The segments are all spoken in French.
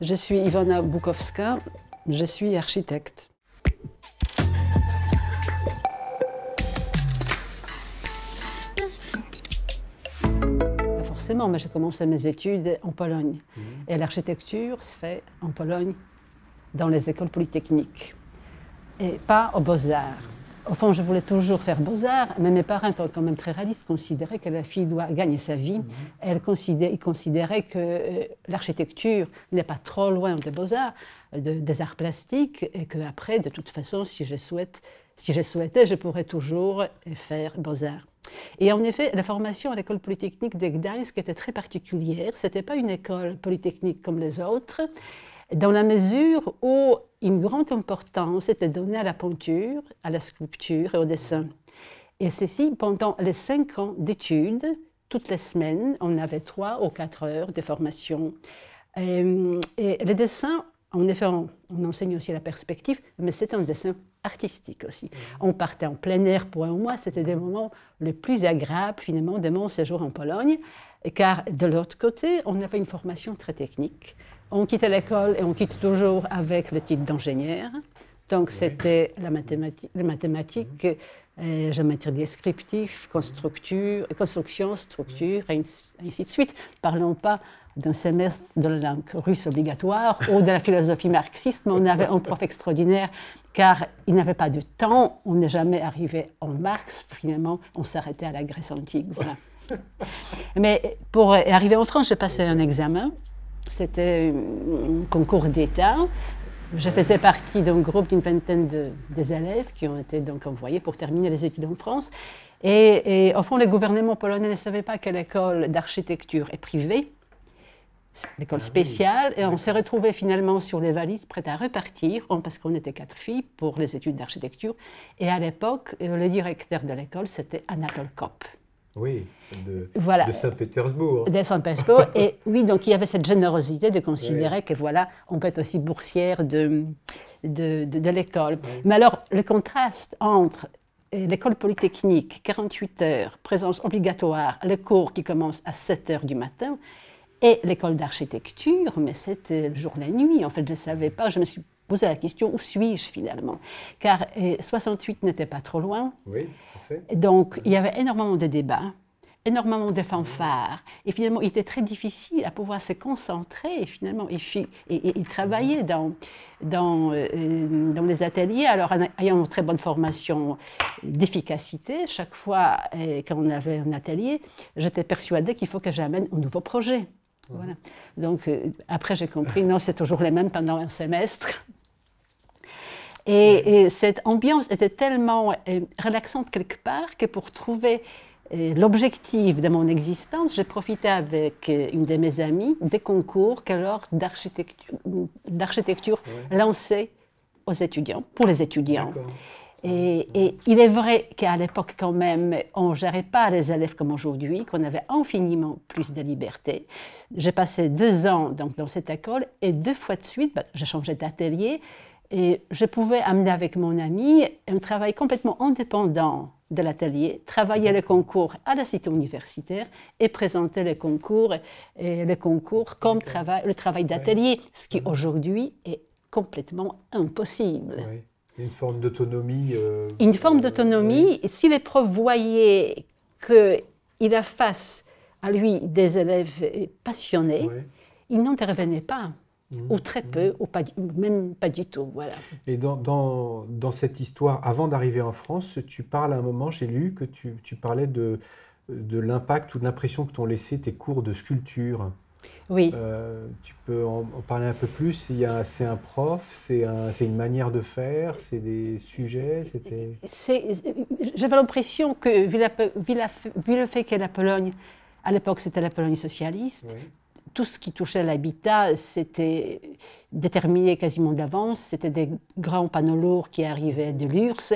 Je suis Ivana Bukowska, je suis architecte. Forcément, mais j'ai commencé mes études en Pologne. Et l'architecture se fait en Pologne, dans les écoles polytechniques, et pas aux Beaux-Arts. Au fond, je voulais toujours faire Beaux-Arts, mais mes parents étaient quand même très réalistes, considéraient que la fille doit gagner sa vie. Ils considéraient que l'architecture n'est pas trop loin des Beaux-Arts, des arts plastiques, et qu'après, de toute façon, si je souhaitais, je pourrais toujours faire Beaux-Arts. Et en effet, la formation à l'école polytechnique de Gdańsk était très particulière. Ce n'était pas une école polytechnique comme les autres, dans la mesure où une grande importance était donnée à la peinture, à la sculpture et au dessin. Et ceci pendant les 5 ans d'études, toutes les semaines, on avait 3 ou 4 heures de formation. Et les dessins, en effet, on enseigne aussi la perspective, mais c'est un dessin artistique aussi. On partait en plein air pour un mois, c'était des moments les plus agréables finalement de mon séjour en Pologne, car de l'autre côté, on avait une formation très technique. On quittait l'école et on quitte toujours avec le titre d'ingénieur. Donc c'était la mathématique, géométrie descriptive, construction, structure, et ainsi de suite. Parlons pas d'un semestre de la langue russe obligatoire ou de la philosophie marxiste, mais on avait un prof extraordinaire car il n'avait pas de temps, on n'est jamais arrivé en Marx, finalement on s'arrêtait à la Grèce antique, voilà. Mais pour arriver en France, j'ai passé un examen, c'était un concours d'État. Je faisais partie d'un groupe d'une vingtaine des élèves qui ont été donc envoyés pour terminer les études en France. Et au fond, le gouvernement polonais ne savait pas que l'école d'architecture est privée, l'école spéciale, et on s'est retrouvés finalement sur les valises prêtes à repartir, parce qu'on était 4 filles pour les études d'architecture. Et à l'époque, le directeur de l'école, c'était Anatole Kopp. Oui, voilà, de Saint-Pétersbourg. De Saint-Pétersbourg. Et oui, donc il y avait cette générosité de considérer que voilà, on peut être aussi boursière de l'école. Oui. Mais alors, le contraste entre l'école polytechnique, 48 heures, présence obligatoire, le cours qui commence à 7 heures du matin, et l'école d'architecture, mais c'était le jour et la nuit. En fait, je ne savais pas, je me suis posé la question, où suis-je finalement? Car 68 n'était pas trop loin. Oui, tout à fait. Donc, il y avait énormément de débats, énormément de fanfares. Et finalement, il était très difficile à pouvoir se concentrer. Et finalement, il travaillait dans les ateliers. Alors, ayant une très bonne formation d'efficacité, chaque fois quand on avait un atelier, j'étais persuadée qu'il faut que j'amène un nouveau projet. Voilà. Donc, après, j'ai compris, non, c'est toujours les mêmes pendant un semestre. Et cette ambiance était tellement relaxante quelque part que pour trouver l'objectif de mon existence, j'ai profité avec une de mes amies des concours que l'ordre d'architecture lançait aux étudiants, pour les étudiants. Et il est vrai qu'à l'époque, quand même, on ne gérait pas les élèves comme aujourd'hui, qu'on avait infiniment plus de liberté. J'ai passé 2 ans donc, dans cette école et 2 fois de suite, j'ai changé d'atelier et je pouvais amener avec mon ami un travail complètement indépendant de l'atelier, travailler les concours à la cité universitaire et présenter les concours comme le travail d'atelier, ce qui aujourd'hui est complètement impossible. Oui. Une forme d'autonomie. Une forme d'autonomie. Oui. Si les profs voyaient qu'il a face à lui des élèves passionnés, ils n'intervenaient pas, ou très peu, ou pas, même pas du tout. Voilà. Et dans cette histoire, avant d'arriver en France, tu parles à un moment, j'ai lu que tu parlais de l'impact ou de l'impression que t'ont laissé tes cours de sculpture. Oui. Tu peux en parler un peu plus? C'est un prof, c'est une manière de faire, c'est des sujets, J'avais l'impression que, vu le fait que la Pologne, à l'époque c'était la Pologne socialiste, tout ce qui touchait à l'habitat, c'était déterminé quasiment d'avance, c'était des grands panneaux lourds qui arrivaient de l'URSS,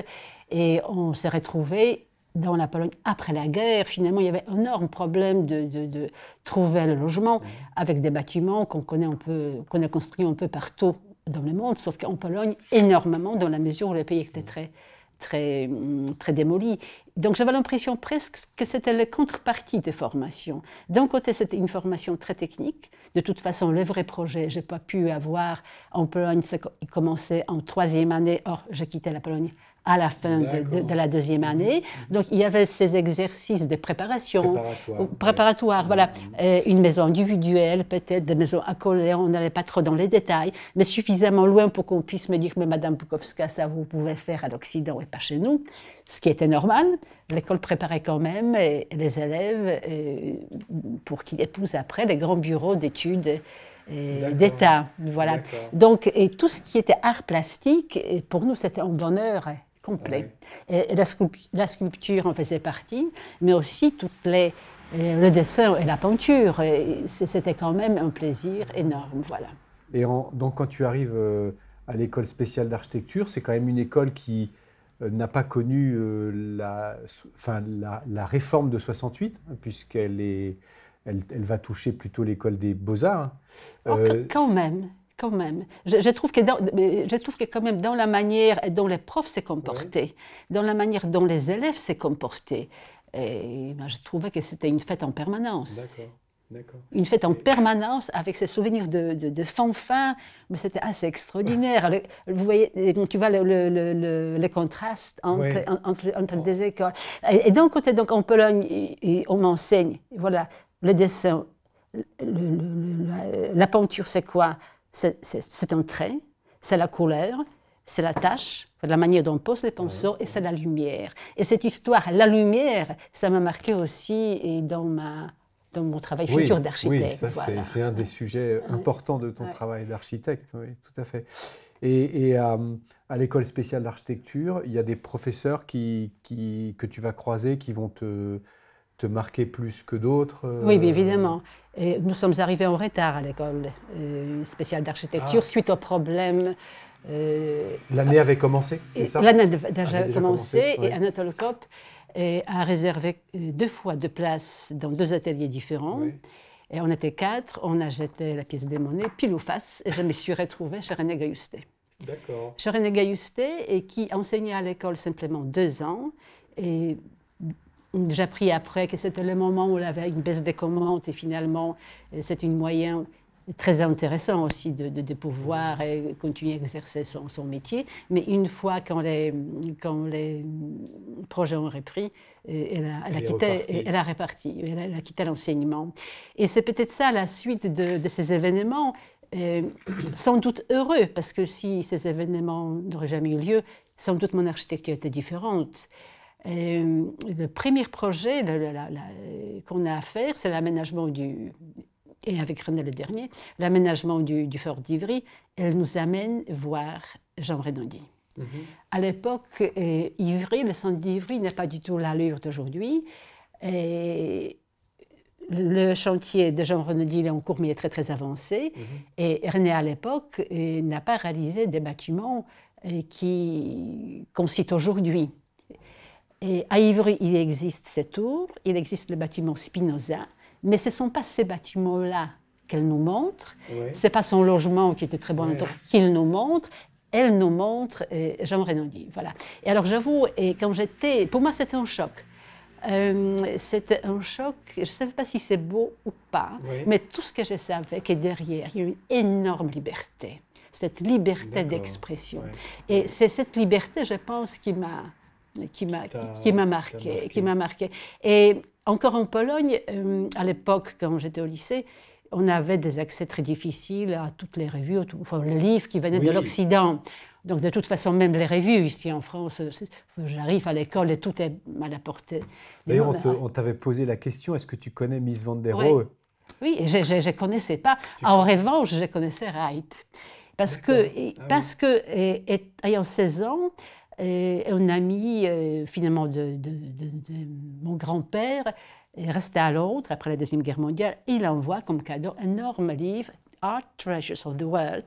et on s'est retrouvés dans la Pologne, après la guerre, finalement, il y avait un énorme problème de trouver le logement avec des bâtiments qu'on a construits un peu partout dans le monde, sauf qu'en Pologne, énormément, dans la mesure où le pays était très très, très démolie. Donc j'avais l'impression presque que c'était la contrepartie des formations. D'un côté, c'était une formation très technique. De toute façon, le vrai projet, je n'ai pas pu avoir en Pologne, il commençait en 3e année, or j'ai quitté la Pologne à la fin de la 2e année. Donc il y avait ces exercices de préparation, préparatoire, voilà, une maison individuelle, peut-être des maisons accolées, on n'allait pas trop dans les détails, mais suffisamment loin pour qu'on puisse me dire, mais Madame Bukowska, ça vous pouvez faire à l'Occident et pas chez nous, ce qui était normal. L'école préparait quand même les élèves pour qu'ils épousent après les grands bureaux d'études d'État. Voilà. Donc, et tout ce qui était art plastique, pour nous, c'était un bonheur complet. Et la sculpture en faisait partie, mais aussi le dessin et la peinture. C'était quand même un plaisir énorme. Voilà. Et donc, quand tu arrives à l'école spéciale d'architecture, c'est quand même une école qui n'a pas connu la réforme de 68, puisqu'elle va toucher plutôt l'école des Beaux-Arts. Quand même. Je trouve que quand même dans la manière dont les profs s'est comportés, dans la manière dont les élèves s'est comportés, je trouvais que c'était une fête en permanence. D'accord. Une fête en permanence avec ces souvenirs de fanfare, mais c'était assez extraordinaire. Vous voyez, tu vois le contraste entre des écoles. Et d'un côté, donc, en Pologne, on m'enseigne, voilà, le dessin, la peinture, c'est quoi? C'est un trait, c'est la couleur, c'est la tâche, la manière dont on pose les pinceaux, et c'est la lumière. Et cette histoire, la lumière, ça m'a marqué aussi dans mon travail futur d'architecte. Oui, ça, c'est un des sujets importants de ton travail d'architecte, oui, tout à fait. Et à l'école spéciale d'architecture, il y a des professeurs que tu vas croiser qui vont te marquer plus que d'autres. Oui, bien évidemment. Et nous sommes arrivés en retard à l'école spéciale d'architecture suite au problème. L'année avait commencé, c'est ça? L'année avait déjà commencé, et Anatole Kopp a réservé 2 fois de places dans 2 ateliers différents. Oui. Et on était 4, on a jeté la pièce des monnaies pile ou face, et je me suis retrouvée chez René Gayusté. D'accord. Chez René Gayusté, et qui enseignait à l'école simplement 2 ans. Et j'ai appris après que c'était le moment où il avait une baisse des commandes, et finalement, c'est un moyen très intéressant aussi de pouvoir continuer à exercer son métier. Mais une fois quand les projets ont repris, elle a reparti, elle a quitté l'enseignement. Et c'est peut-être ça la suite de ces événements, sans doute heureux, parce que si ces événements n'auraient jamais eu lieu, sans doute mon architecture était différente. Le premier projet qu'on a à faire, c'est l'aménagement et avec René le dernier, l'aménagement du fort d'Ivry. Elle nous amène voir Jean Renaudy. À l'époque, Ivry, le centre d'Ivry n'a pas du tout l'allure d'aujourd'hui. Le chantier de Jean Renaudy est en cours, mais il est très très avancé. Et René, à l'époque, n'a pas réalisé des bâtiments qu'on cite aujourd'hui. Et à Ivry, il existe ces tours, il existe le bâtiment Spinoza, mais ce ne sont pas ces bâtiments-là qu'elle nous montre, ce n'est pas son logement qui était très bon qu'il nous montre, elle nous montre Jean Renaudy. Voilà. Et alors j'avoue, pour moi c'était un choc. C'était un choc, je ne savais pas si c'est beau ou pas, mais tout ce que je savais, que derrière, il y a une énorme liberté, cette liberté d'expression. Et c'est cette liberté, je pense, qui m'a marqué. Et encore en Pologne, à l'époque, quand j'étais au lycée, on avait des accès très difficiles à toutes les revues, les livres qui venaient de l'Occident. Donc, de toute façon, même les revues ici en France, j'arrive à l'école et tout est à la portée. D'ailleurs, on t'avait posé la question, est-ce que tu connais Mies van der Rohe? Oui, je ne connaissais pas. En revanche, je connaissais Wright. Parce que, ayant 16 ans, un ami, finalement, de mon grand-père, est resté à Londres après la Deuxième Guerre mondiale. Il envoie comme cadeau un énorme livre, Art Treasures of the World,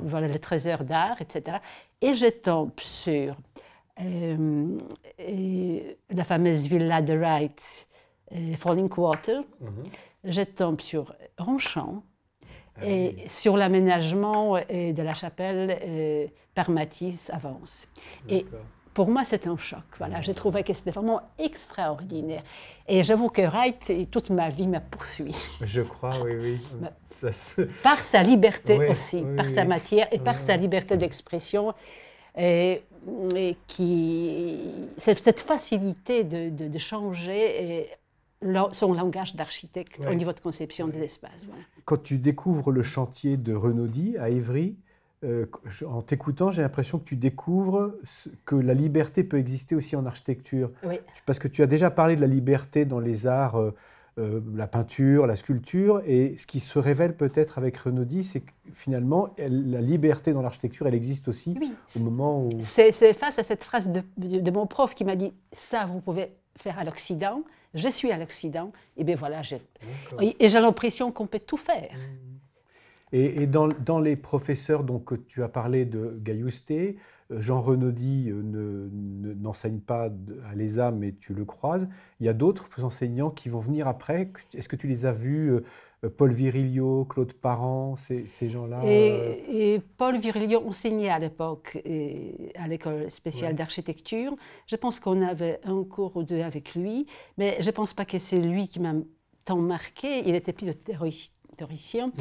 voilà, les trésors d'art, etc. Et je tombe sur la fameuse villa de Wright, Falling Water. Je tombe sur Ronchamp, et sur l'aménagement de la chapelle par Matisse Avance. Et pour moi, c'est un choc. Voilà, j'ai trouvé que c'était vraiment extraordinaire. Et j'avoue que Wright, toute ma vie, m'a poursuivi. Je crois, oui, oui. Par sa liberté oui, aussi, oui, par sa matière et par sa liberté d'expression. Et cette facilité de changer son langage d'architecte au niveau de conception des espaces. Voilà. Quand tu découvres le chantier de Renaudie à Évry, en t'écoutant, j'ai l'impression que tu découvres que la liberté peut exister aussi en architecture. Oui. Parce que tu as déjà parlé de la liberté dans les arts, la peinture, la sculpture, et ce qui se révèle peut-être avec Renaudie, c'est que finalement, la liberté dans l'architecture, elle existe aussi au moment où... C'est face à cette phrase de mon prof qui m'a dit « ça, vous pouvez faire à l'Occident, je suis à l'Occident, et bien voilà, j'ai l'impression qu'on peut tout faire. » Et dans les professeurs donc, tu as parlé de Gaillousté, Jean Renaudie n'enseigne pas à l'ESA, mais tu le croises. Il y a d'autres enseignants qui vont venir après. Est-ce que tu les as vus, Paul Virilio, Claude Parent, ces gens-là et Paul Virilio enseignait à l'époque à l'école spéciale d'architecture. Je pense qu'on avait un cours ou deux avec lui, mais je ne pense pas que c'est lui qui m'a tant marqué. Il était plus de théoricien,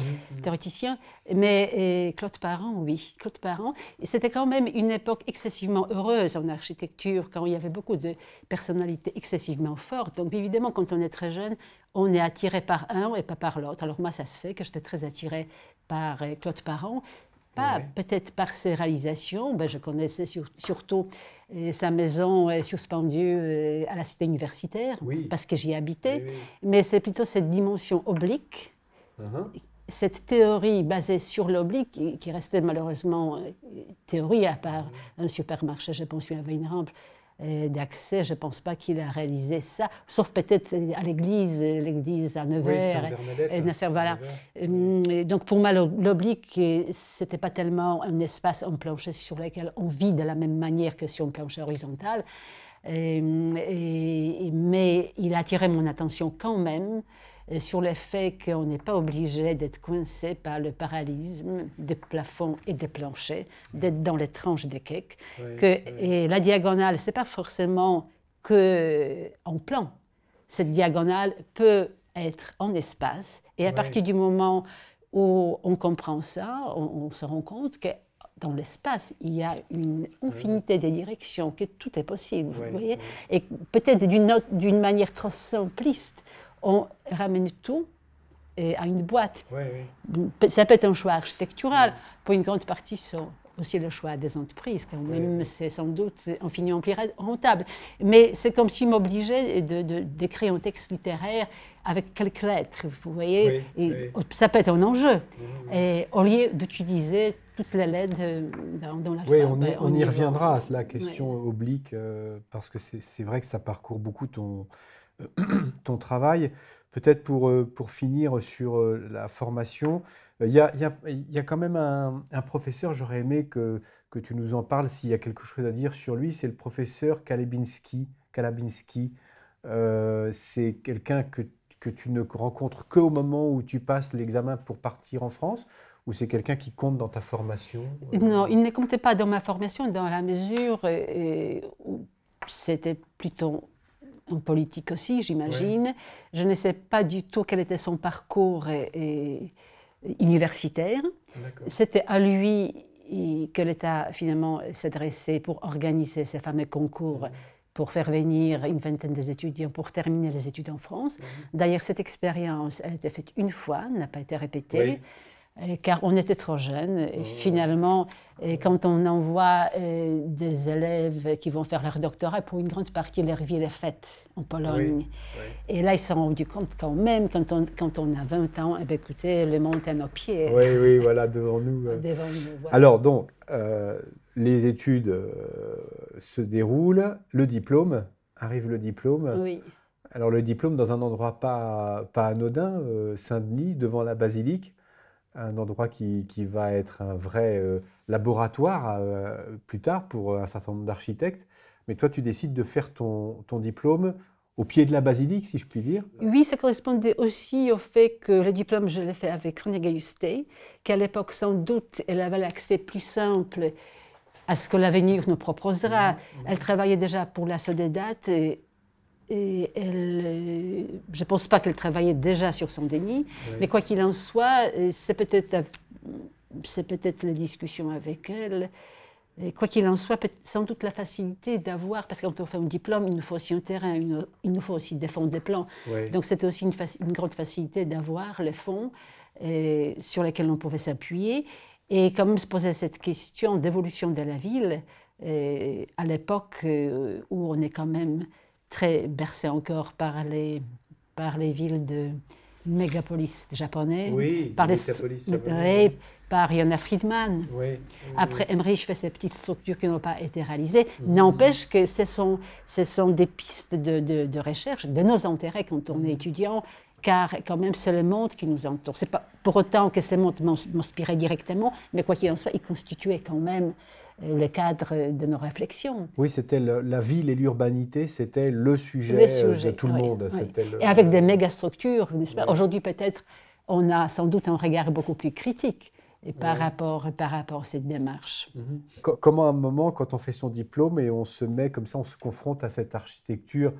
mais Claude Parent, oui. Claude Parent, c'était quand même une époque excessivement heureuse en architecture, quand il y avait beaucoup de personnalités excessivement fortes. Donc évidemment, quand on est très jeune, on est attiré par un et pas par l'autre. Alors moi, ça se fait que j'étais très attirée par Claude Parent, pas peut-être par ses réalisations, ben, je connaissais surtout sa maison suspendue à la cité universitaire, parce que j'y habitais, mais c'est plutôt cette dimension oblique, cette théorie basée sur l'oblique, qui restait malheureusement théorie, à part un supermarché, je pense, à Weinramp, d'accès, je ne pense pas qu'il a réalisé ça, sauf peut-être à l'église à Nevers. Voilà. Donc pour moi, l'oblique, ce n'était pas tellement un espace, un plancher sur lequel on vit de la même manière que sur un plancher horizontal, mais il a attiré mon attention quand même sur le fait qu'on n'est pas obligé d'être coincé par le parallélisme des plafonds et des planchers, d'être dans les tranches des quais. Et la diagonale, ce n'est pas forcément qu'en plan. Cette diagonale peut être en espace. Et à partir du moment où on comprend ça, on se rend compte que dans l'espace, il y a une infinité de directions, que tout est possible. Vous voyez. Et peut-être d'une manière trop simpliste, on ramène tout à une boîte. Ça peut être un choix architectural. Pour une grande partie, c'est aussi le choix des entreprises. Quand même, c'est sans doute infiniment plus rentable. Mais c'est comme s'il m'obligeait d'écrire un texte littéraire avec quelques lettres, vous voyez. Ça peut être un enjeu. Et au lieu d'utiliser toutes les lettres dans l'alphabet. On y reviendra à la question oblique, parce que c'est vrai que ça parcourt beaucoup ton travail. Peut-être pour finir sur la formation, il y a quand même un professeur, j'aurais aimé que tu nous en parles s'il y a quelque chose à dire sur lui, c'est le professeur Kalabinski. C'est quelqu'un que tu ne rencontres qu'au moment où tu passes l'examen pour partir en France, ou c'est quelqu'un qui compte dans ta formation? Non, il ne comptait pas dans ma formation dans la mesure où c'était plutôt en politique aussi, j'imagine. Je ne sais pas du tout quel était son parcours universitaire. C'était à lui que l'État finalement s'adressait pour organiser ces fameux concours, pour faire venir une vingtaine d'étudiants pour terminer les études en France. D'ailleurs, cette expérience, elle a été faite une fois, n'a pas été répétée. Car on était trop jeunes. Et finalement, quand on envoie des élèves qui vont faire leur doctorat, pour une grande partie, leur vie est faite en Pologne. Et là, ils se sont rendus compte quand même, quand on a 20 ans, eh bien, écoutez, le monde est à nos pieds. Oui, voilà, devant nous. Devant nous, voilà. Alors, donc, les études se déroulent, arrive le diplôme. Oui. Alors, le diplôme dans un endroit pas anodin, Saint-Denis, devant la basilique. Un endroit qui va être un vrai laboratoire plus tard pour un certain nombre d'architectes. Mais toi, tu décides de faire ton diplôme au pied de la basilique, si je puis dire. Oui, ça correspondait aussi au fait que le diplôme, je l'ai fait avec René Gaillousté, qu'à l'époque, sans doute, elle avait l'accès plus simple à ce que l'avenir nous proposera. Elle travaillait déjà pour la Soledad et je ne pense pas qu'elle travaillait déjà sur son déni, mais quoi qu'il en soit, c'est peut-être la discussion avec elle. Et quoi qu'il en soit, sans doute la facilité d'avoir, parce que quand on fait un diplôme, il nous faut aussi un terrain, il nous faut aussi défendre des plans. Donc c'était aussi une grande facilité d'avoir les fonds sur lesquels on pouvait s'appuyer. Et quand même se posait cette question d'évolution de la ville, à l'époque où on est quand même très bercé encore par les villes de mégapolis japonais, par Yona Friedman. Après, Emmerich fait ces petites structures qui n'ont pas été réalisées. N'empêche que ce sont des pistes de recherche, de nos intérêts quand on est étudiant, car quand même c'est le monde qui nous entoure. Ce n'est pas pour autant que ce monde m'inspirait directement, mais quoi qu'il en soit, il constituait quand même le cadre de nos réflexions. Oui, c'était la ville et l'urbanité, c'était le sujet de tout le monde. Et avec des mégastructures, n'est-ce pas? Aujourd'hui peut-être, on a sans doute un regard beaucoup plus critique par rapport à cette démarche. Comment à un moment, quand on fait son diplôme et on se met comme ça, on se confronte à cette architecture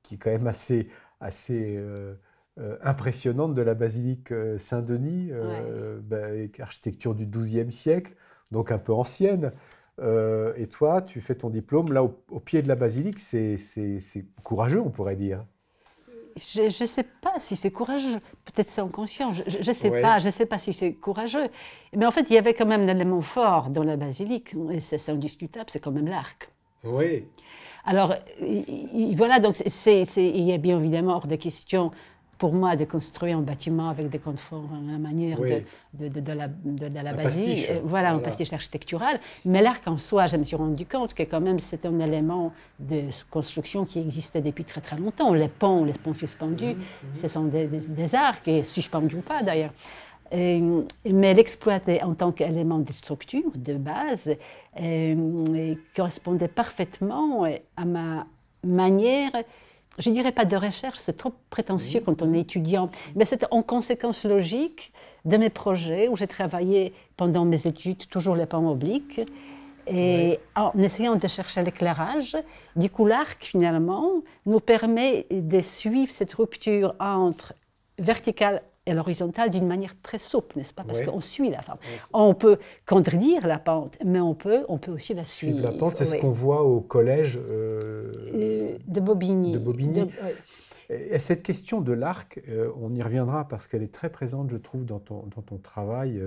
qui est quand même assez impressionnante de la basilique Saint-Denis, architecture du XIIe siècle, donc un peu ancienne. Et toi, tu fais ton diplôme là au pied de la basilique, c'est courageux, on pourrait dire. Je ne sais pas si c'est courageux, peut-être c'est inconscient, je ne sais pas, je sais pas si c'est courageux. Mais en fait, il y avait quand même un élément fort dans la basilique, et c'est indiscutable, c'est quand même l'arc. Oui. Alors, voilà, donc il y a bien évidemment hors de question pour moi de construire un bâtiment avec des contreforts à la manière de la basilique, voilà, un pastiche architectural. Mais l'arc en soi, je me suis rendu compte que quand même c'était un élément de construction qui existait depuis très très longtemps. Les ponts suspendus, ce sont des arcs, et suspendus ou pas d'ailleurs. Mais l'exploiter en tant qu'élément de structure, de base, correspondait parfaitement à ma manière. Je ne dirais pas de recherche, c'est trop prétentieux quand on est étudiant, mais c'est en conséquence logique de mes projets où j'ai travaillé pendant mes études, toujours les pans obliques, et en essayant de chercher l'éclairage. Du coup, l'arc, finalement, nous permet de suivre cette rupture entre verticale et l'horizontale d'une manière très souple, n'est-ce pas? Parce qu'on suit la forme. On peut contredire la pente, mais on peut aussi la suivre. La pente, c'est ce qu'on voit au collège de Bobigny. Et cette question de l'arc, on y reviendra parce qu'elle est très présente, je trouve, dans ton travail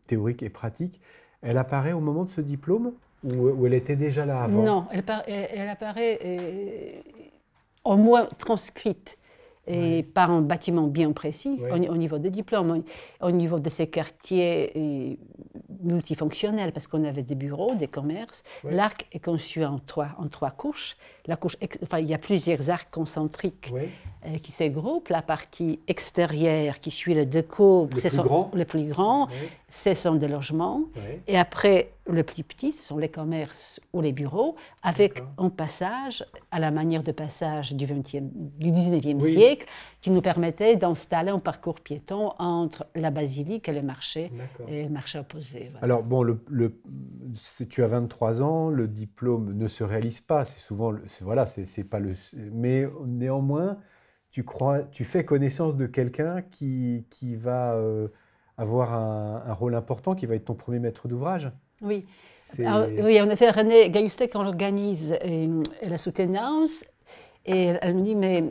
théorique et pratique. Elle apparaît au moment de ce diplôme ou elle était déjà là avant? Non, elle apparaît au moins transcrite. Et par un bâtiment bien précis au niveau des diplômes, au niveau de ces quartiers multifonctionnels, parce qu'on avait des bureaux, des commerces. L'arc est conçu en trois couches. Il y a plusieurs arcs concentriques qui se groupent. La partie extérieure qui suit les deux courbes, le plus grand, ce sont des logements. Et après, le plus petit, ce sont les commerces ou les bureaux, avec un passage à la manière de passage du 19e siècle, qui nous permettait d'installer un parcours piéton entre la basilique et le marché opposé. Voilà. Alors, bon, tu as 23 ans, le diplôme ne se réalise pas, c'est souvent, c'est pas le... Mais néanmoins, tu fais connaissance de quelqu'un qui va avoir un rôle important, qui va être ton premier maître d'ouvrage. Oui. Oui, en effet, René Gayustek, on organise la soutenance, et elle me dit, mais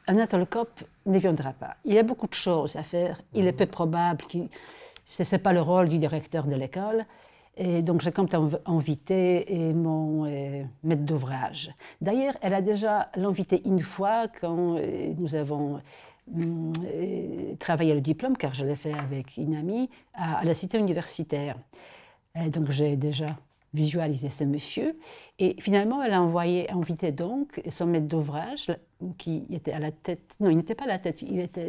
Anatole Kopp ne viendra pas. Il y a beaucoup de choses à faire. Il est peu probable que ce n'est pas le rôle du directeur de l'école. Et donc, j'ai comme invité mon maître d'ouvrage. D'ailleurs, elle a déjà l'invité une fois quand nous avons travaillé le diplôme, car je l'ai fait avec une amie, à la cité universitaire. Et donc, j'ai déjà visualisé ce monsieur. Et finalement, elle a invité donc son maître d'ouvrage, qui était à la tête, non, il n'était pas à la tête, il était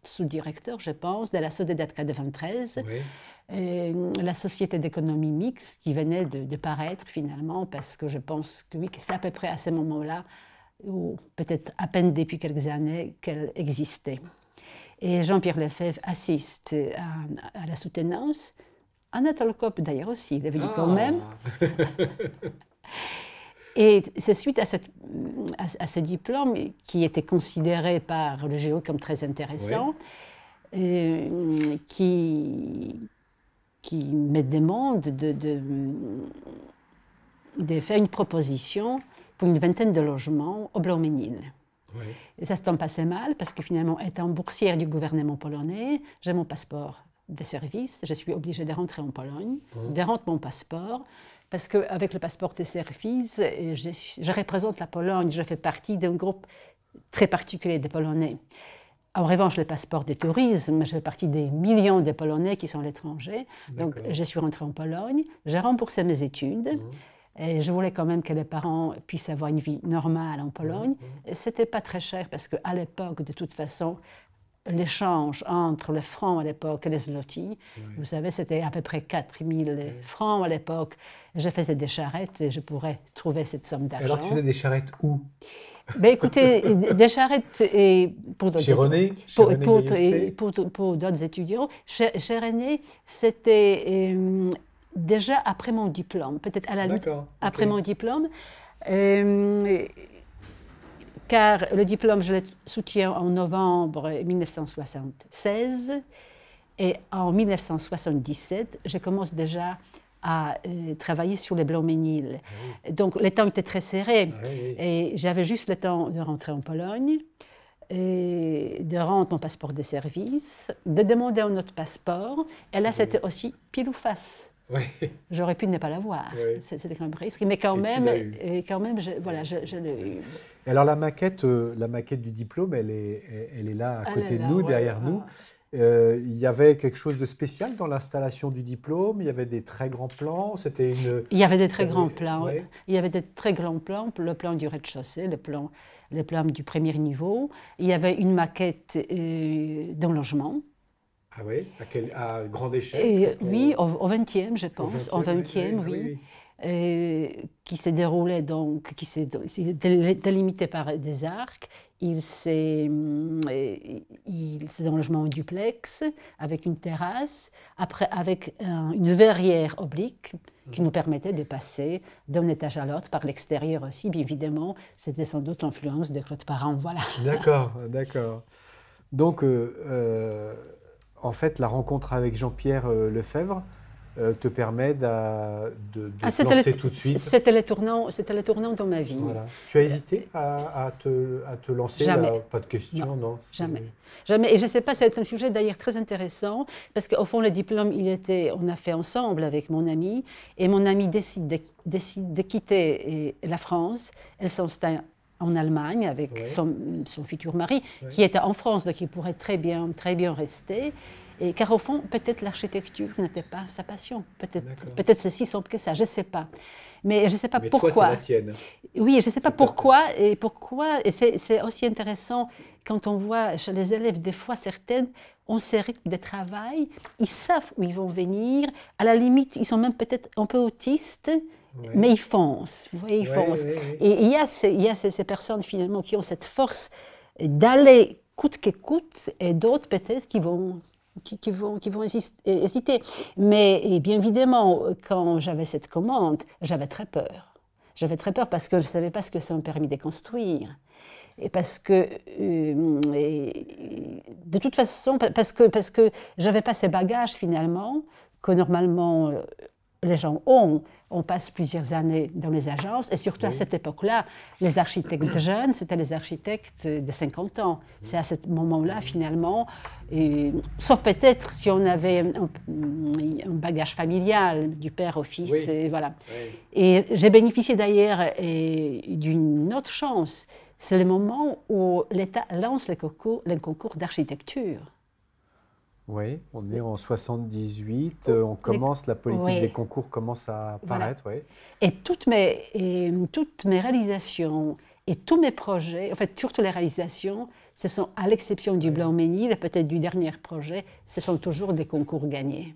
sous-directeur, je pense, de la Soledad 93, la société d'économie mixte qui venait de paraître finalement, parce que je pense que c'est à peu près à ce moment-là, ou peut-être à peine depuis quelques années, qu'elle existait. Et Jean-Pierre Lefebvre assiste à la soutenance. Anatole Kopp d'ailleurs aussi, il est venu quand même. Et c'est suite à ce diplôme qui était considéré par le jury comme très intéressant, qui me demande de faire une proposition pour une vingtaine de logements au Blau-Mesnil. Oui. Et ça se tombe assez mal parce que finalement, étant boursière du gouvernement polonais, j'ai mon passeport de service, je suis obligée de rentrer en Pologne, de rendre mon passeport, parce qu'avec le passeport de service, je représente la Pologne, je fais partie d'un groupe très particulier de Polonais. En revanche, le passeport de tourisme, je fais partie des millions de Polonais qui sont à l'étranger. Donc, je suis rentrée en Pologne, j'ai remboursé mes études. Et je voulais quand même que les parents puissent avoir une vie normale en Pologne. Ce n'était pas très cher parce qu'à l'époque, de toute façon, l'échange entre le franc à l'époque et les zloty, vous savez, c'était à peu près 4000 francs à l'époque. Je faisais des charrettes et je pourrais trouver cette somme d'argent. Alors, tu faisais des charrettes où? Ben, écoutez, des charrettes pour d'autres chez René, pour d'autres étudiants. Chez René, c'était déjà après mon diplôme, peut-être à la limite après mon diplôme, car le diplôme, je le soutiens en novembre 1976, et en 1977, je commence déjà à travailler sur les Blau-Mesnil. Donc, le temps était très serré, et j'avais juste le temps de rentrer en Pologne, et de rendre mon passeport de service, de demander un autre passeport, et là, c'était aussi pile ou face. J'aurais pu ne pas l'avoir, c'était quand même risqué, mais quand même, je l'ai eu. Alors la maquette du diplôme, elle est là à côté de nous, derrière nous. Il y avait quelque chose de spécial dans l'installation du diplôme, il y avait des très grands plans, Il y avait des très grands plans, il y avait des très grands plans, le plan du rez-de-chaussée, le plan du premier niveau, il y avait une maquette d'un logement. Ah oui, à grande échelle? Oui, au 20e, je pense, au 20e, oui. Qui s'est déroulé, donc, qui s'est délimité par des arcs. C'est un logement en duplex, avec une terrasse, après avec une verrière oblique qui nous permettait de passer d'un étage à l'autre, par l'extérieur aussi, bien évidemment. C'était sans doute l'influence de Claude Parent, voilà. D'accord. Donc, en fait, la rencontre avec Jean-Pierre Lefebvre te permet de te lancer tout de suite. C'était le tournant dans ma vie. Voilà. Tu as hésité à te lancer? Jamais. Pas de question, non? Jamais. Et je ne sais pas, c'est un sujet d'ailleurs très intéressant, parce qu'au fond, le diplôme, on a fait ensemble avec mon ami, et mon ami décide de quitter la France. Elle s'installe en Allemagne avec son futur mari, qui était en France, donc il pourrait très bien rester. Et car au fond, peut-être l'architecture n'était pas sa passion. Peut-être c'est si simple que ça, je ne sais pas. Mais je ne sais pas pourquoi. Toi, c'est la tienne. Oui, je ne sais pas pourquoi. Et c'est aussi intéressant quand on voit chez les élèves, des fois certaines ont ces rythmes de travail, ils savent où ils vont venir. À la limite, ils sont même peut-être un peu autistes. Mais ils foncent, vous voyez, ils foncent. Et il y a ces personnes finalement qui ont cette force d'aller coûte que coûte, et d'autres peut-être qui vont hésiter. Mais bien évidemment, quand j'avais cette commande, j'avais très peur. J'avais très peur parce que je ne savais pas ce que c'est un permis de construire. Et parce que, de toute façon, parce que je n'avais pas ces bagages finalement, que normalement les gens ont. On passe plusieurs années dans les agences, et surtout à cette époque-là, les architectes jeunes, c'était les architectes de 50 ans. C'est à ce moment-là, finalement, sauf peut-être si on avait un bagage familial du père au fils, et voilà. Et j'ai bénéficié d'ailleurs d'une autre chance, c'est le moment où l'État lance les concours d'architecture. Oui, on est en 78, on commence, la politique des concours commence à apparaître. Voilà. Et toutes mes réalisations et tous mes projets, en fait, surtout les réalisations, ce sont, à l'exception du Blau-Mesnil et peut-être du dernier projet, ce sont toujours des concours gagnés.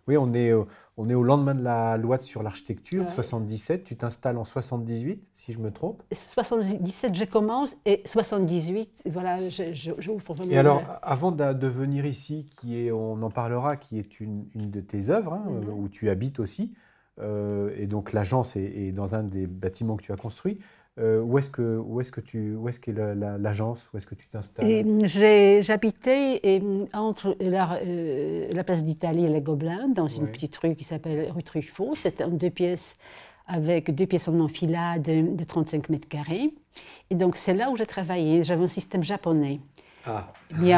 Oui, on est au lendemain de la loi sur l'architecture, Ouais. 77. Tu t'installes en 78, si je me trompe. 77, je commence, et 78, voilà, j'ouvre vraiment. Et alors, avant de venir ici, on en parlera, qui est une de tes œuvres, hein, Mhm. où tu habites aussi, et donc l'agence est dans un des bâtiments que tu as construit. Où est-ce qu'est l'agence? Où est-ce que tu t'installes? J'habitais entre la place d'Italie et les Gobelins, dans une Ouais. petite rue qui s'appelle rue Truffaut. C'était en 2 pièces, avec 2 pièces en enfilade de 35 mètres carrés. Et donc, c'est là où j'ai travaillé. J'avais un système japonais Ah, mis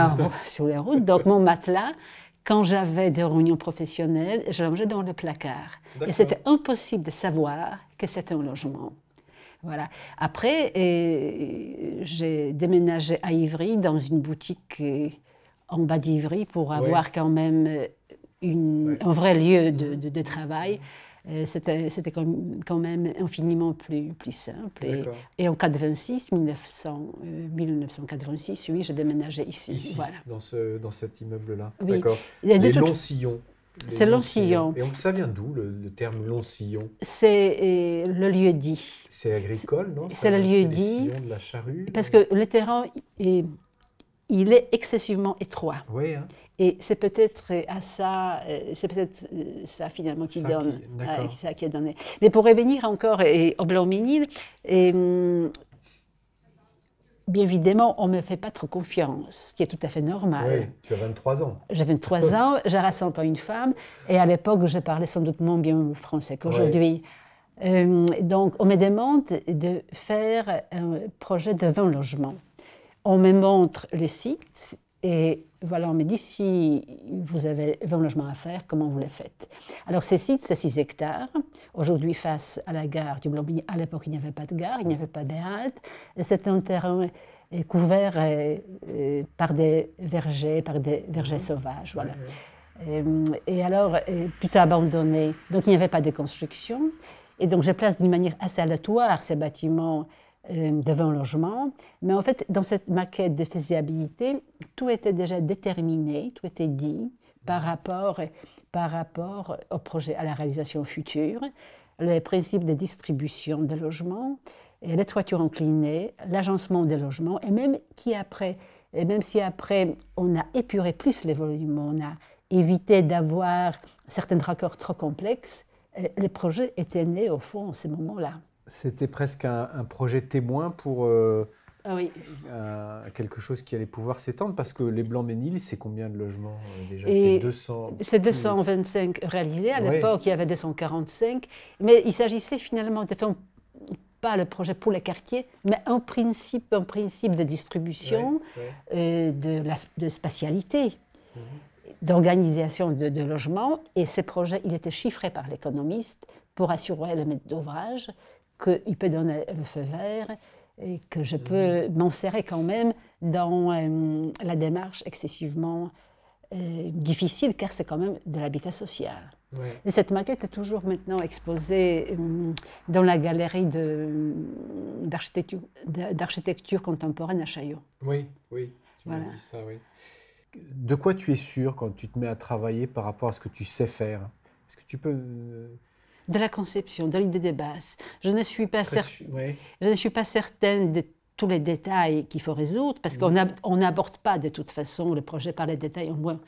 sur les routes. Donc, mon matelas, quand j'avais des réunions professionnelles, je le rangeais dans le placard. Et d'accord. c'était impossible de savoir que c'était un logement. Voilà. Après, j'ai déménagé à Ivry, dans une boutique en bas d'Ivry, pour avoir quand même un vrai lieu de travail. C'était quand même infiniment plus simple. D'accord. Et en 1986, oui, j'ai déménagé ici. Ici, Voilà. dans cet immeuble-là. Oui. D'accord. Il y a de Les toute- longs sillons. Les C'est longs long sillon. Et ça vient d'où le terme long sillon? C'est le lieu dit. C'est agricole, non? C'est le Ça lieu fait des dit. sillons de la charrue? Parce que le terrain, il est excessivement étroit. Oui, hein. Et c'est peut-être à ça, c'est peut-être ça finalement qui Ça donne, qui- d'accord. ça qui est donné. Mais pour revenir encore au Blanc-Ménil, bien évidemment, on ne me fait pas trop confiance, ce qui est tout à fait normal. Oui, tu as 23 ans. J'ai 23 ans, je rassemble pas une femme, et à l'époque, je parlais sans doute moins bien le français qu'aujourd'hui. Donc, on me demande de faire un projet de 20 logements. On me montre les sites, et voilà, on me dit, si vous avez 20 logements à faire, comment vous les faites? Alors, ces sites, c'est 6 hectares. Aujourd'hui, face à la gare du Blanc-Ménil, à l'époque, il n'y avait pas de gare, il n'y avait pas de halte. C'est un terrain couvert par des vergers, sauvages. Voilà. Et alors, plutôt abandonné. Donc, il n'y avait pas de construction. Et donc, je place d'une manière assez aléatoire ces bâtiments de 20 logements. Mais en fait, dans cette maquette de faisabilité, tout était déjà déterminé, tout était dit par rapport au projet, à la réalisation future, les principes de distribution de logements, et les toitures inclinées, l'agencement des logements, et même si après on a épuré plus les volumes, on a évité d'avoir certains raccords trop complexes, les projets étaient nés au fond à ce moment-là. C'était presque un projet témoin pour oui. Quelque chose qui allait pouvoir s'étendre, parce que les Blancs-Ménil, c'est combien de logements déjà? Et c'est 200. C'est 225 réalisés. À Ouais. l'époque, il y avait 245. Mais il s'agissait finalement de faire pas le projet pour les quartiers, mais un principe de distribution, de spatialité, d'organisation de logements. Et ces projets, il était chiffré par l'économiste pour assurer le maître d'ouvrage qu'il peut donner le feu vert et que je peux m'insérer quand même dans la démarche excessivement difficile, car c'est quand même de l'habitat social. Ouais. Et cette maquette est toujours maintenant exposée dans la galerie d'architecture contemporaine à Chaillot. Oui, oui, tu m'as Voilà. dit ça, oui. De quoi tu es sûr quand tu te mets à travailler par rapport à ce que tu sais faire? Est-ce que tu peux... De la conception, de l'idée de base. Je ne suis pas Ouais. certaine de tous les détails qu'il faut résoudre, parce qu'on n'aborde pas de toute façon le projet par les détails, au moins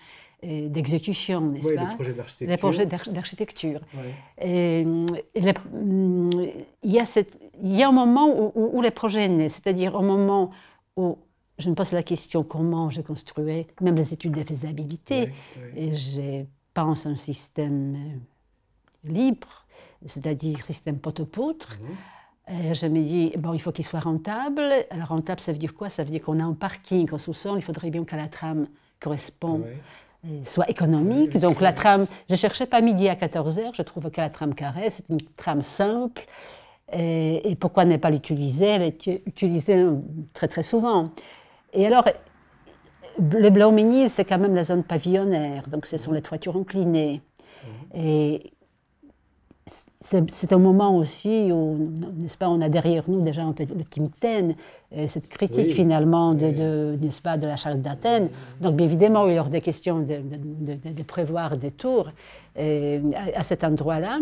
d'exécution, n'est-ce pas? Les projets d'architecture. Les projets d'architecture. Ouais. Il y a un moment où les projets naissent, c'est-à-dire au moment où je me pose la question comment je construis, même les études de faisabilité, et je pense à un système libre, c'est-à-dire système pot-au-poutre. Je me dis, bon, il faut qu'il soit rentable. Alors, rentable, ça veut dire quoi? Ça veut dire qu'on a un parking au sous-sol, il faudrait bien que la trame corresponde, soit économique. Donc, la trame, je ne cherchais pas midi à 14h, je trouve que la trame carrée, c'est une trame simple. Et pourquoi ne pas l'utiliser? Elle est utilisée très, très souvent. Et alors, le Blanc-Ménil, c'est quand même la zone pavillonnaire, donc ce sont les toitures inclinées. Et c'est un moment aussi où, n'est-ce pas, on a derrière nous déjà un peu le Timten, cette critique finalement n'est-ce pas, de la charte d'Athènes. Donc bien évidemment, il y aura des questions de prévoir des tours à cet endroit-là.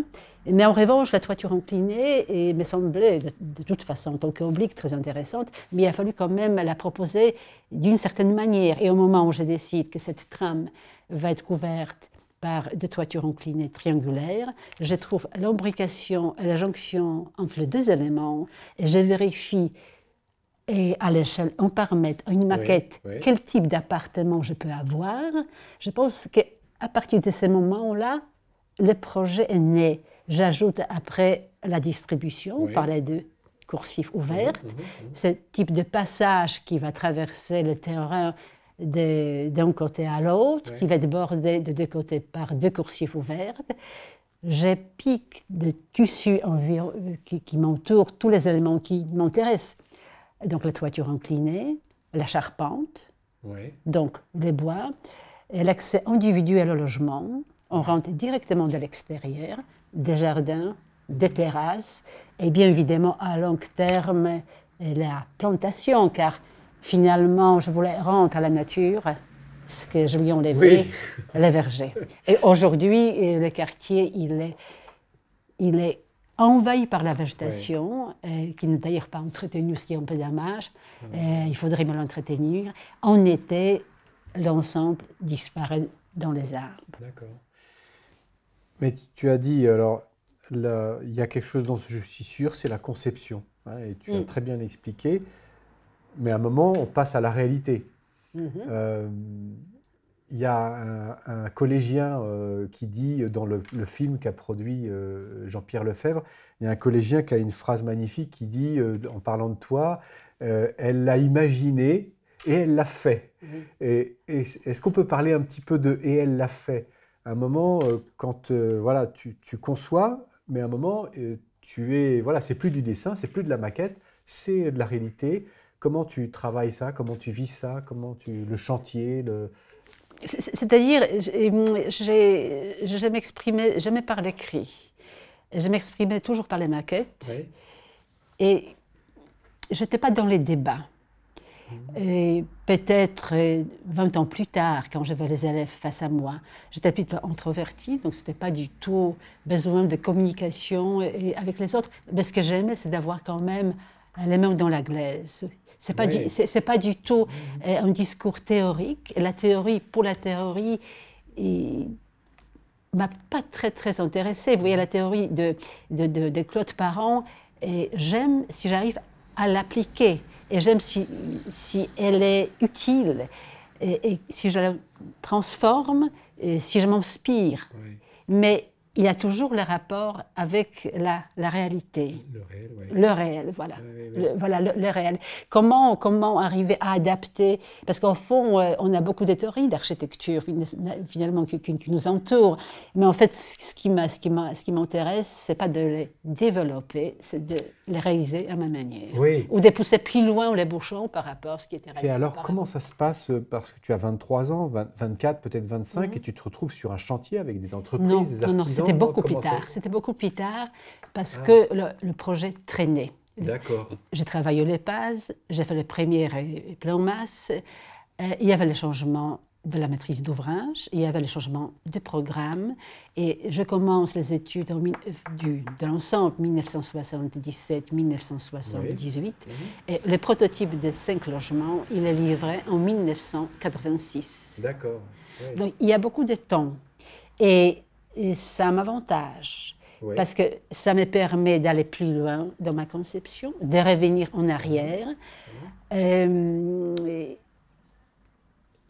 Mais en revanche, la toiture inclinée me semblait de toute façon, en tant qu'oblique, très intéressante, mais il a fallu quand même la proposer d'une certaine manière. Et au moment où je décide que cette trame va être couverte par des toitures inclinées triangulaires, je trouve l'imbrication et la jonction entre les deux éléments, et je vérifie et à l'échelle 1 par mètre, une maquette, quel type d'appartement je peux avoir. Je pense qu'à partir de ces moments-là, le projet est né. J'ajoute après la distribution, on parlait de coursif ouverte, ce type de passage qui va traverser le terrain d'un côté à l'autre, qui va être bordé de deux côtés par 2 coursifs ouvertes. J'ai pique de tissu qui m'entoure, tous les éléments qui m'intéressent. Donc la toiture inclinée, la charpente, donc les bois, et l'accès individuel au logement. On rentre directement de l'extérieur, des jardins, des terrasses, et bien évidemment à long terme la plantation, car finalement je voulais rendre à la nature ce que je lui enlevais, les vergers. Et aujourd'hui, le quartier, il est envahi par la végétation, qui n'est d'ailleurs pas entretenue, ce qui est un peu dommage. Il faudrait me l'entretenir. En été, l'ensemble disparaît dans les arbres. D'accord. Mais tu as dit, alors, il y a quelque chose dont je suis sûr, c'est la conception. Hein, et tu as très bien expliqué. Mais à un moment, on passe à la réalité. Il y a un collégien qui dit, dans le film qu'a produit Jean-Pierre Lefebvre, il y a un collégien qui a une phrase magnifique qui dit, en parlant de toi, elle l'a imaginé et elle l'a fait. Et est-ce qu'on peut parler un petit peu de « et elle l'a fait » ? À un moment, quand voilà, tu conçois, mais à un moment, voilà, c'est plus du dessin, c'est plus de la maquette, c'est de la réalité. Comment tu travailles ça? Comment tu vis ça? Le chantier C'est-à-dire, je m'exprimais jamais par l'écrit. Je m'exprimais toujours par les maquettes. Et je n'étais pas dans les débats. Et peut-être 20 ans plus tard, quand j'avais les élèves face à moi, j'étais plutôt introvertie, donc ce n'était pas du tout besoin de communication avec les autres. Mais ce que j'aimais, c'est d'avoir quand même les mains dans la glaise. Ce n'est pas du tout un discours théorique. Et la théorie, pour la théorie, ne m'a pas très intéressée. Vous voyez, la théorie de Claude Parent, et j'aime si j'arrive à l'appliquer. Et j'aime si elle est utile, et si je la transforme, et si je m'inspire. Mais il y a toujours le rapport avec la réalité. Le réel, voilà. Le réel. Comment arriver à adapter? Parce qu'au fond, on a beaucoup de théories d'architecture, finalement, qui nous entourent. Mais en fait, ce qui m'intéresse, ce n'est pas de les développer, c'est de les réaliser à ma manière. Ou de pousser plus loin les bouchons par rapport à ce qui était réalisé. Et alors, comment ça se passe? Parce que tu as 23 ans, 24, peut-être 25, et tu te retrouves sur un chantier avec des entreprises, des artisans. Non, c'était beaucoup plus tard. C'était beaucoup plus tard parce que le projet traînait. D'accord. J'ai travaillé au LEPAS, j'ai fait les premières plans masse. Il y avait le changement de la maîtrise d'ouvrage, il y avait le changement de programme. Et je commence les études de l'ensemble 1977-1978. Et le prototype de 5 logements, il est livré en 1986. D'accord. Donc il y a beaucoup de temps. Et ça m'avantage, parce que ça me permet d'aller plus loin dans ma conception, de revenir en arrière.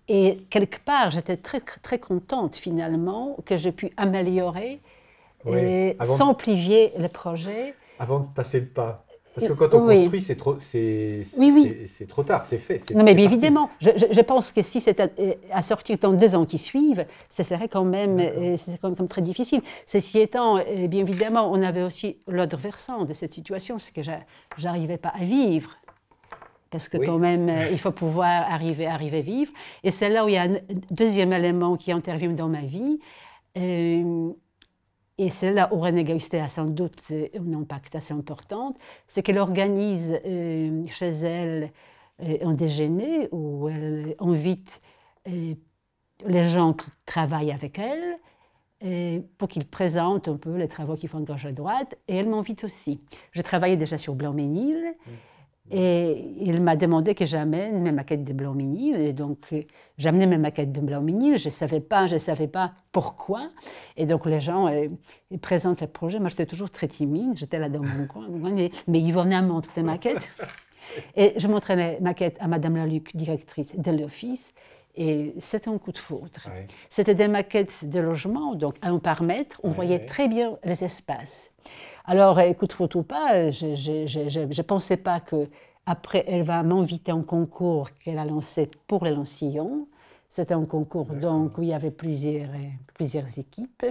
Et quelque part, j'étais très contente finalement que j'ai pu améliorer et simplifier le projet. Avant de passer le pas. Parce que quand on construit, c'est trop tard, c'est fait. Non, mais bien évidemment, je pense que si c'était à sortir dans 2 ans qui suivent, ce serait quand même, très difficile. Ceci étant, bien évidemment, on avait aussi l'autre versant de cette situation, c'est que je n'arrivais pas à vivre. Parce que quand même, il faut pouvoir arriver à vivre. Et c'est là où il y a un deuxième élément qui intervient dans ma vie. et c'est là où René Gaustet a sans doute un impact assez important, c'est qu'elle organise chez elle un déjeuner où elle invite les gens qui travaillent avec elle pour qu'ils présentent un peu les travaux qu'ils font de gauche à droite, et elle m'invite aussi. Je travaillais déjà sur Blanc-Ménil, et il m'a demandé que j'amène mes maquettes de Blanc-Ménil, et donc j'amenais mes maquettes de Blanc-Ménil, je savais pas pourquoi, et donc les gens ils présentent le projet. Moi j'étais toujours très timide, j'étais là dans mon coin, mais Yvonna montre des maquettes, et je montrais les maquettes à Madame Laluc, directrice de l'office, et c'était un coup de foudre. Ouais. C'était des maquettes de logement, donc 1 par mètre, on voyait très bien les espaces. Alors, coup de foudre ou pas, je ne pensais pas qu'après, elle va m'inviter à un concours qu'elle a lancé pour les Lancillons. C'était un concours donc, où il y avait plusieurs équipes.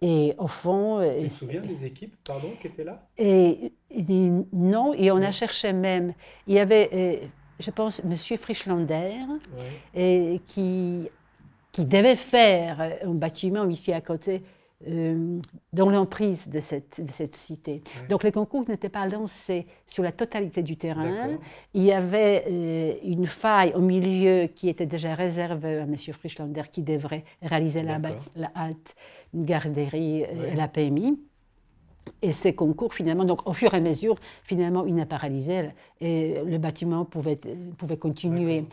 Et au fond... Tu te souviens des équipes, pardon, qui étaient là? Non, et on a cherché même. Il y avait... je pense, M. Frischlander, qui devait faire un bâtiment ici à côté, dans l'emprise de cette cité. Ouais. Donc les concours n'étaient pas lancés sur la totalité du terrain. Il y avait une faille au milieu qui était déjà réservée à M. Frischlander, qui devrait réaliser la halte, une garderie et la PMI. Et ces concours, finalement, donc au fur et à mesure, finalement, il n'a pas réalisé et le bâtiment pouvait continuer.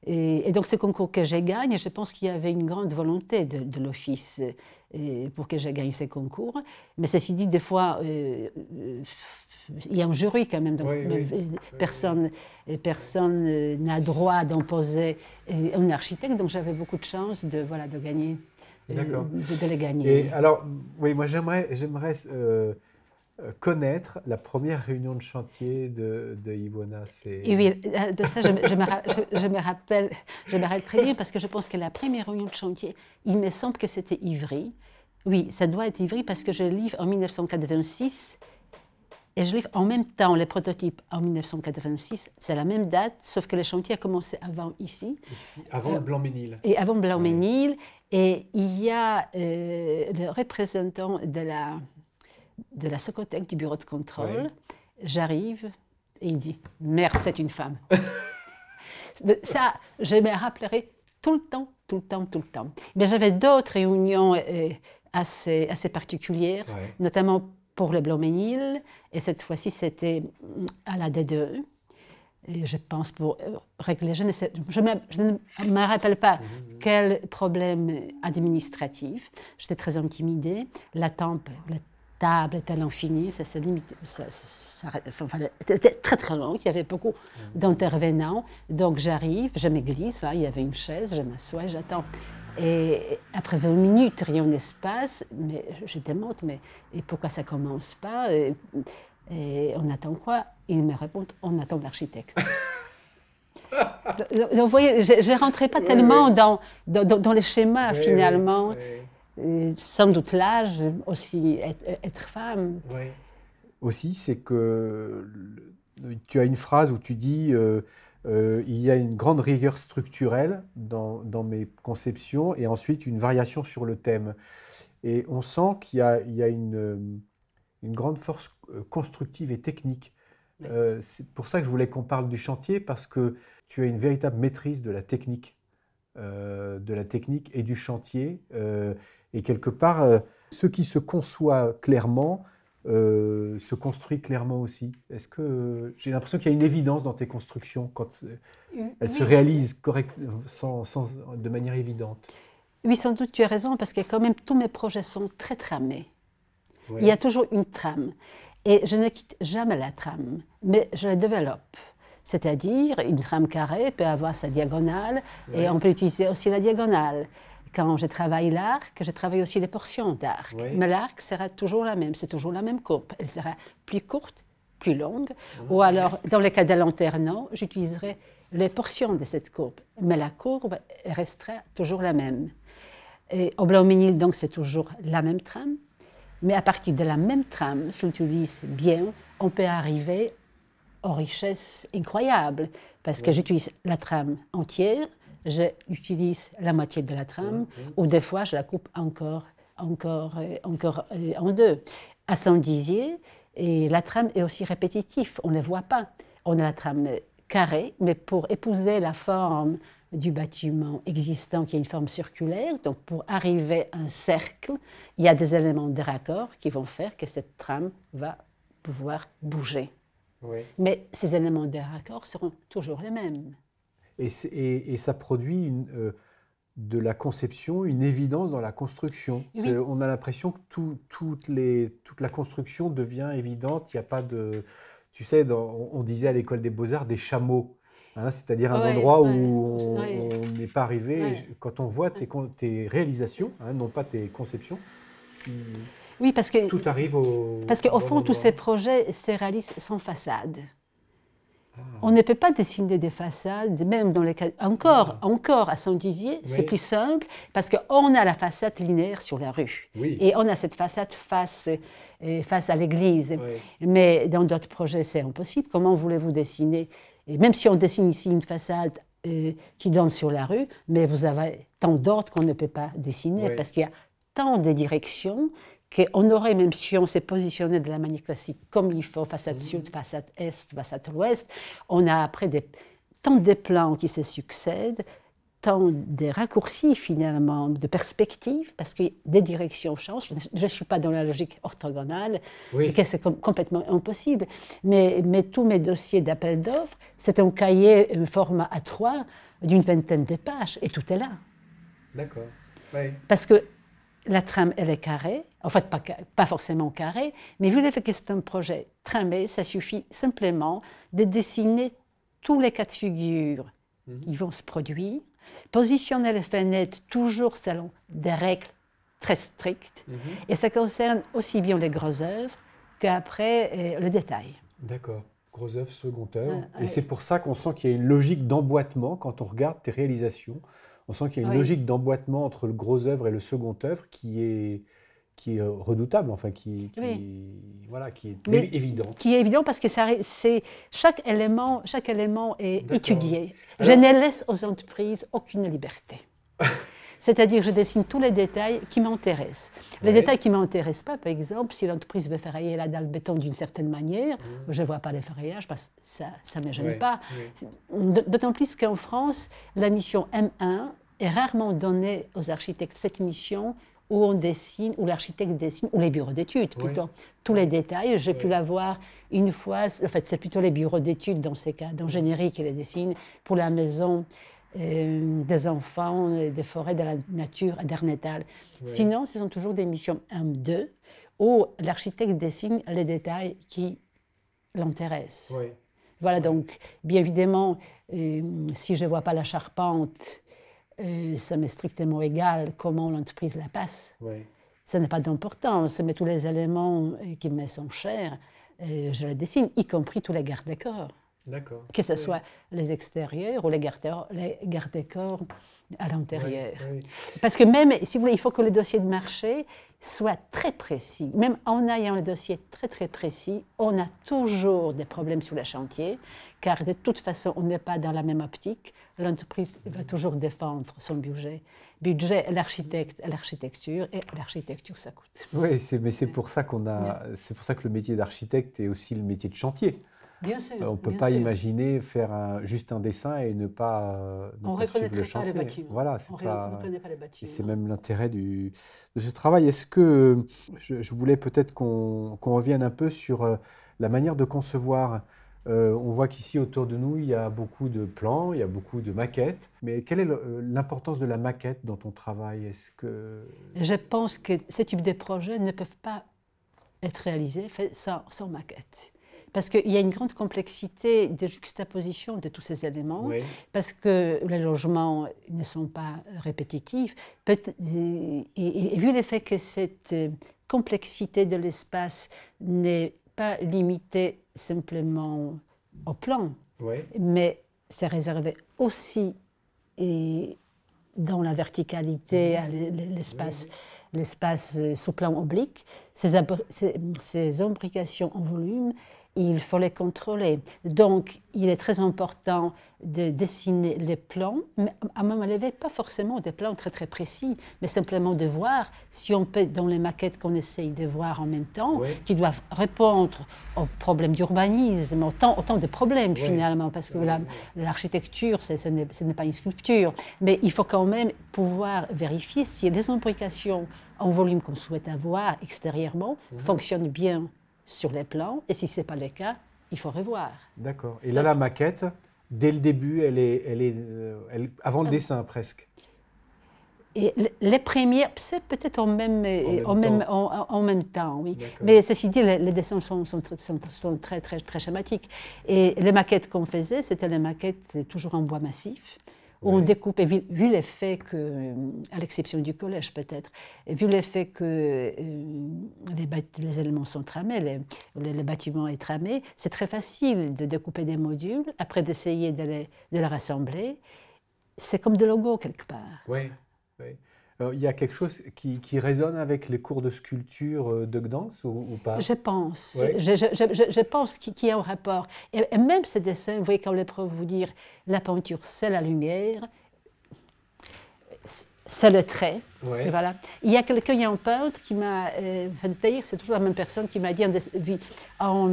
Et donc, ce concours que j'ai gagné, je pense qu'il y avait une grande volonté de l'Office pour que je gagne ces concours. Mais ceci dit, des fois, il y a un jury quand même, donc personne n'a droit d'imposer un architecte. Donc, j'avais beaucoup de chance de gagner. De les gagner. Et alors, oui, moi j'aimerais connaître la première réunion de chantier de Yvonna. Et oui, de ça je me rappelle très bien, parce que je pense que la première réunion de chantier, il me semble que c'était Ivry. Oui, ça doit être Ivry, parce que je livre en 1986 et je livre en même temps les prototypes en 1986. C'est la même date, sauf que le chantier a commencé avant ici. Avant le Blanc-Ménil. Et avant Blanc-Ménil. Et il y a le représentant de la Socothèque, du bureau de contrôle. J'arrive et il dit « Merde, c'est une femme ». Ça, je me rappellerai tout le temps. Mais j'avais d'autres réunions assez particulières, notamment pour le Blanc-Ménil. Et cette fois-ci, c'était à la D2E. Et je pense pour régler, je ne me rappelle pas quel problème administratif. J'étais très intimidée. La table était à l'infini, ça s'est limité. C'était très long, il y avait beaucoup d'intervenants. Donc j'arrive, je me glisse, là, il y avait une chaise, je m'assois, j'attends. Et après 20 minutes, rien ne se passe. Mais je demande, mais et pourquoi ça ne commence pas? Et on attend quoi? Il me répond, on attend l'architecte. Vous voyez, je ne rentrais pas tellement dans les schémas, finalement. Sans doute l'âge, aussi être femme. Aussi, c'est que tu as une phrase où tu dis il y a une grande rigueur structurelle dans mes conceptions et ensuite une variation sur le thème. Et on sent qu'il y a une grande force constructive et technique. C'est pour ça que je voulais qu'on parle du chantier, parce que tu as une véritable maîtrise de la technique et du chantier. Et quelque part, ce qui se conçoit clairement se construit clairement aussi. Est-ce que j'ai l'impression qu'il y a une évidence dans tes constructions quand elles se réalisent de manière évidente? Oui, sans doute tu as raison, parce que quand même tous mes projets sont très tramés. Il y a toujours une trame. Et je ne quitte jamais la trame, mais je la développe. C'est-à-dire, une trame carrée peut avoir sa diagonale, et on peut utiliser aussi la diagonale. Quand je travaille l'arc, je travaille aussi les portions d'arc. Mais l'arc sera toujours la même, c'est toujours la même courbe. Elle sera plus courte, plus longue. Ou alors, dans le cas de l'alternant, j'utiliserai les portions de cette courbe. Mais la courbe restera toujours la même. Et au Blanc-Ménil, donc, c'est toujours la même trame. Mais à partir de la même trame, si on l'utilise bien, on peut arriver aux richesses incroyables. Parce que j'utilise la trame entière, j'utilise la moitié de la trame, ou des fois, je la coupe encore en deux. À Saint-Dizier, et la trame est aussi répétitive, on ne les voit pas. On a la trame carrée, mais pour épouser la forme du bâtiment existant qui est une forme circulaire, donc pour arriver à un cercle, il y a des éléments de raccord qui vont faire que cette trame va pouvoir bouger. Oui. Mais ces éléments de raccord seront toujours les mêmes. Et ça produit de la conception une évidence dans la construction. Oui. On a l'impression que toute la construction devient évidente. Il n'y a pas de... Tu sais, on disait à l'école des beaux-arts des chameaux. Hein, c'est-à-dire un endroit où on n'est pas arrivé. Ouais. Quand on voit tes réalisations, hein, non pas tes conceptions, oui, parce que, tout arrive au... Parce qu'au bon fond, endroit. tous ces projets se réalisent sans façade. Ah. On ne peut pas dessiner des façades, même dans les cas... Encore à Saint-Dizier, c'est plus simple, parce qu'on a la façade linéaire sur la rue. Oui. Et on a cette façade face à l'église. Oui. Mais dans d'autres projets, c'est impossible. Comment voulez-vous dessiner? Et même si on dessine ici une façade qui donne sur la rue, mais vous avez tant d'autres qu'on ne peut pas dessiner, Oui. parce qu'il y a tant de directions qu'on aurait, même si on s'est positionné de la manière classique comme il faut, façade sud, façade est, façade ouest, on a après tant de plans qui se succèdent, tant de raccourcis finalement, de perspectives, parce que des directions changent. Je ne suis pas dans la logique orthogonale, et que c'est complètement impossible. Mais tous mes dossiers d'appel d'offres, c'est un cahier, un format A3 d'une vingtaine de pages, et tout est là. D'accord. Oui. Parce que la trame, elle est carrée, en fait pas forcément carrée, mais vu le fait que c'est un projet tramé, ça suffit simplement de dessiner tous les cas de figure qui vont se produire, positionner les fenêtres toujours selon des règles très strictes, et ça concerne aussi bien les grosses œuvres qu'après le détail. D'accord. Gros œuvre, second œuvre. Et c'est pour ça qu'on sent qu'il y a une logique d'emboîtement quand on regarde tes réalisations. On sent qu'il y a une logique d'emboîtement entre le gros œuvre et le second œuvre qui est redoutable, enfin qui est évidente. Qui est évident parce que chaque élément est étudié. Alors, je ne laisse aux entreprises aucune liberté. C'est-à-dire, je dessine tous les détails qui m'intéressent. Les détails qui ne m'intéressent pas, par exemple, si l'entreprise veut ferrailler la dalle béton d'une certaine manière, je ne vois pas les ferraillages parce que ça ne me gêne pas. D'autant plus qu'en France, la mission M1 est rarement donnée aux architectes. Cette mission où on dessine, où l'architecte dessine, ou les bureaux d'études plutôt, tous les détails. J'ai pu la voir une fois, en fait, c'est plutôt les bureaux d'études dans ces cas d'ingénierie qui les dessinent pour la maison des enfants, des forêts de la nature à Darnétal. Sinon, ce sont toujours des missions 1-2 où l'architecte dessine les détails qui l'intéressent. Voilà, donc, bien évidemment, si je ne vois pas la charpente, ça m'est strictement égal comment l'entreprise la passe. Ça n'a pas d'importance, mais tous les éléments qui me sont chers, je les dessine, y compris tous les garde-décors. D'accord. Que ce soit les extérieurs ou les garde-décors à l'intérieur. Parce que même, si vous voulez, il faut que le dossier de marché soit très précis. Même en ayant le dossier très très précis, on a toujours des problèmes sur le chantier, car de toute façon, on n'est pas dans la même optique. L'entreprise va toujours défendre son budget. L'architecte, l'architecture, et l'architecture, ça coûte. Oui, mais c'est pour ça c'est pour ça que le métier d'architecte est aussi le métier de chantier. Bien sûr. On ne peut pas imaginer faire juste un dessin et ne pas suivre le chantier. Pas les bâtiments. Voilà, on ne reconnaît pas les bâtiments. C'est même l'intérêt de ce travail. Est-ce que je voulais peut-être qu'on revienne un peu sur la manière de concevoir. On voit qu'ici autour de nous, il y a beaucoup de plans, il y a beaucoup de maquettes. Mais quelle est l'importance de la maquette dans ton travail? Est-ce que... Je pense que ce type de projets ne peuvent pas être réalisés sans maquette. Parce qu'il y a une grande complexité de juxtaposition de tous ces éléments, parce que les logements ne sont pas répétitifs. Et vu le fait que cette complexité de l'espace n'est pas limitée simplement au plan, mais c'est réservé aussi dans la verticalité à l'espace sous plan oblique, ces imbrications en volume il faut les contrôler. Donc, il est très important de dessiner les plans, mais à main levée, pas forcément des plans très très précis, mais simplement de voir si on peut, dans les maquettes qu'on essaye de voir en même temps, Oui. qui doivent répondre aux problèmes d'urbanisme, autant de problèmes Oui. finalement, parce que l'architecture, ce n'est pas une sculpture, mais il faut quand même pouvoir vérifier si les imbrications en volume qu'on souhaite avoir extérieurement fonctionnent bien sur les plans, et si ce n'est pas le cas, il faut revoir. D'accord. Et là, la maquette, dès le début, elle avant le dessin presque. Et les premières, c'est peut-être en même temps, oui. Mais ceci dit, les dessins sont très schématiques. Et les maquettes qu'on faisait, c'était les maquettes toujours en bois massif. On découpait, vu l'effet que, à l'exception du collège peut-être, vu l'effet que les éléments sont tramés, le bâtiment est tramé, c'est très facile de découper des modules, après d'essayer de les rassembler. C'est comme des logos quelque part. Oui. Il y a quelque chose qui résonne avec les cours de sculpture de Gdansk ou pas? Je pense. Je pense qu'il y a un rapport. Et même ces dessins, vous voyez, quand les profs vous disent la peinture, c'est la lumière, c'est le trait. Et voilà. Il y a un peintre qui m'a. D'ailleurs, c'est toujours la même personne qui m'a dit, en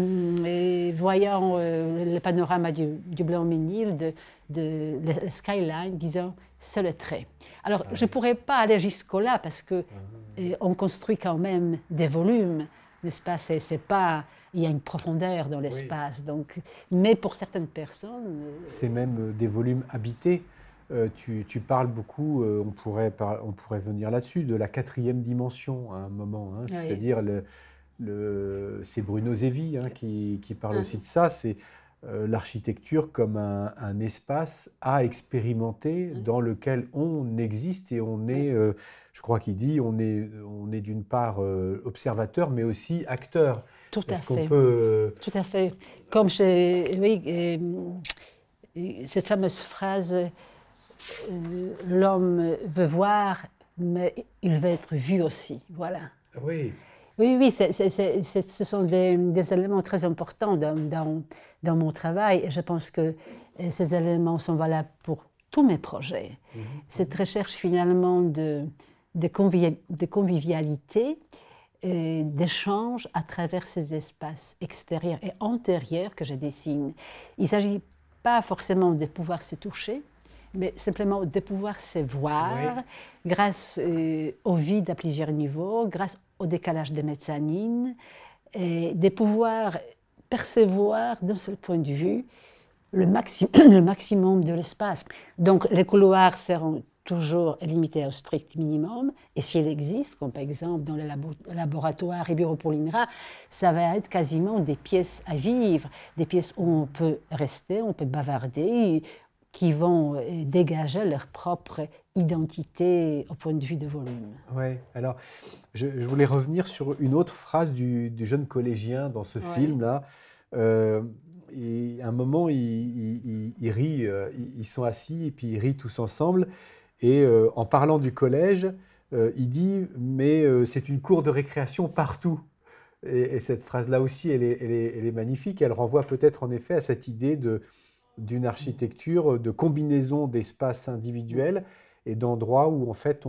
voyant le panorama du Blanc-Ménil, de la skyline, disant c'est le trait. Alors, je ne pourrais pas aller jusqu'au-là parce qu'on construit quand même des volumes, n'est-ce pas? C'est pas. Il y a une profondeur dans l'espace. Donc, mais pour certaines personnes. C'est même des volumes habités. Tu parles beaucoup, on pourrait venir là-dessus, de la 4e dimension à un moment. Hein, c'est-à-dire, c'est Bruno Zevi qui parle aussi de ça. C'est l'architecture comme un espace à expérimenter dans lequel on existe et on est, je crois qu'il dit, on est d'une part observateur mais aussi acteur. Tout à fait. Tout à fait. Comme cette fameuse phrase, l'homme veut voir, mais il veut être vu aussi. Voilà. Oui. Oui, ce sont des éléments très importants dans mon travail et je pense que ces éléments sont valables pour tous mes projets. Cette recherche finalement de convivialité, d'échange à travers ces espaces extérieurs et antérieurs que je dessine. Il ne s'agit pas forcément de pouvoir se toucher, mais simplement de pouvoir se voir grâce au vide à plusieurs niveaux, grâce au décalage des mezzanines, et de pouvoir percevoir d'un seul point de vue le maximum de l'espace. Donc les couloirs seront toujours limités au strict minimum, et si elles existent, comme par exemple dans les laboratoires et bureaux pour l'INRA, ça va être quasiment des pièces à vivre, des pièces où on peut rester, on peut bavarder, qui vont dégager leur propre identité au point de vue de volume. Oui, alors je voulais revenir sur une autre phrase du jeune collégien dans ce film-là. Et à un moment, il rit, ils sont assis et puis ils rient tous ensemble. Et en parlant du collège, il dit « mais c'est une cour de récréation partout ». Et cette phrase-là aussi, elle est magnifique. Elle renvoie peut-être en effet à cette idée d'une architecture de combinaison d'espaces individuels et d'endroits où en fait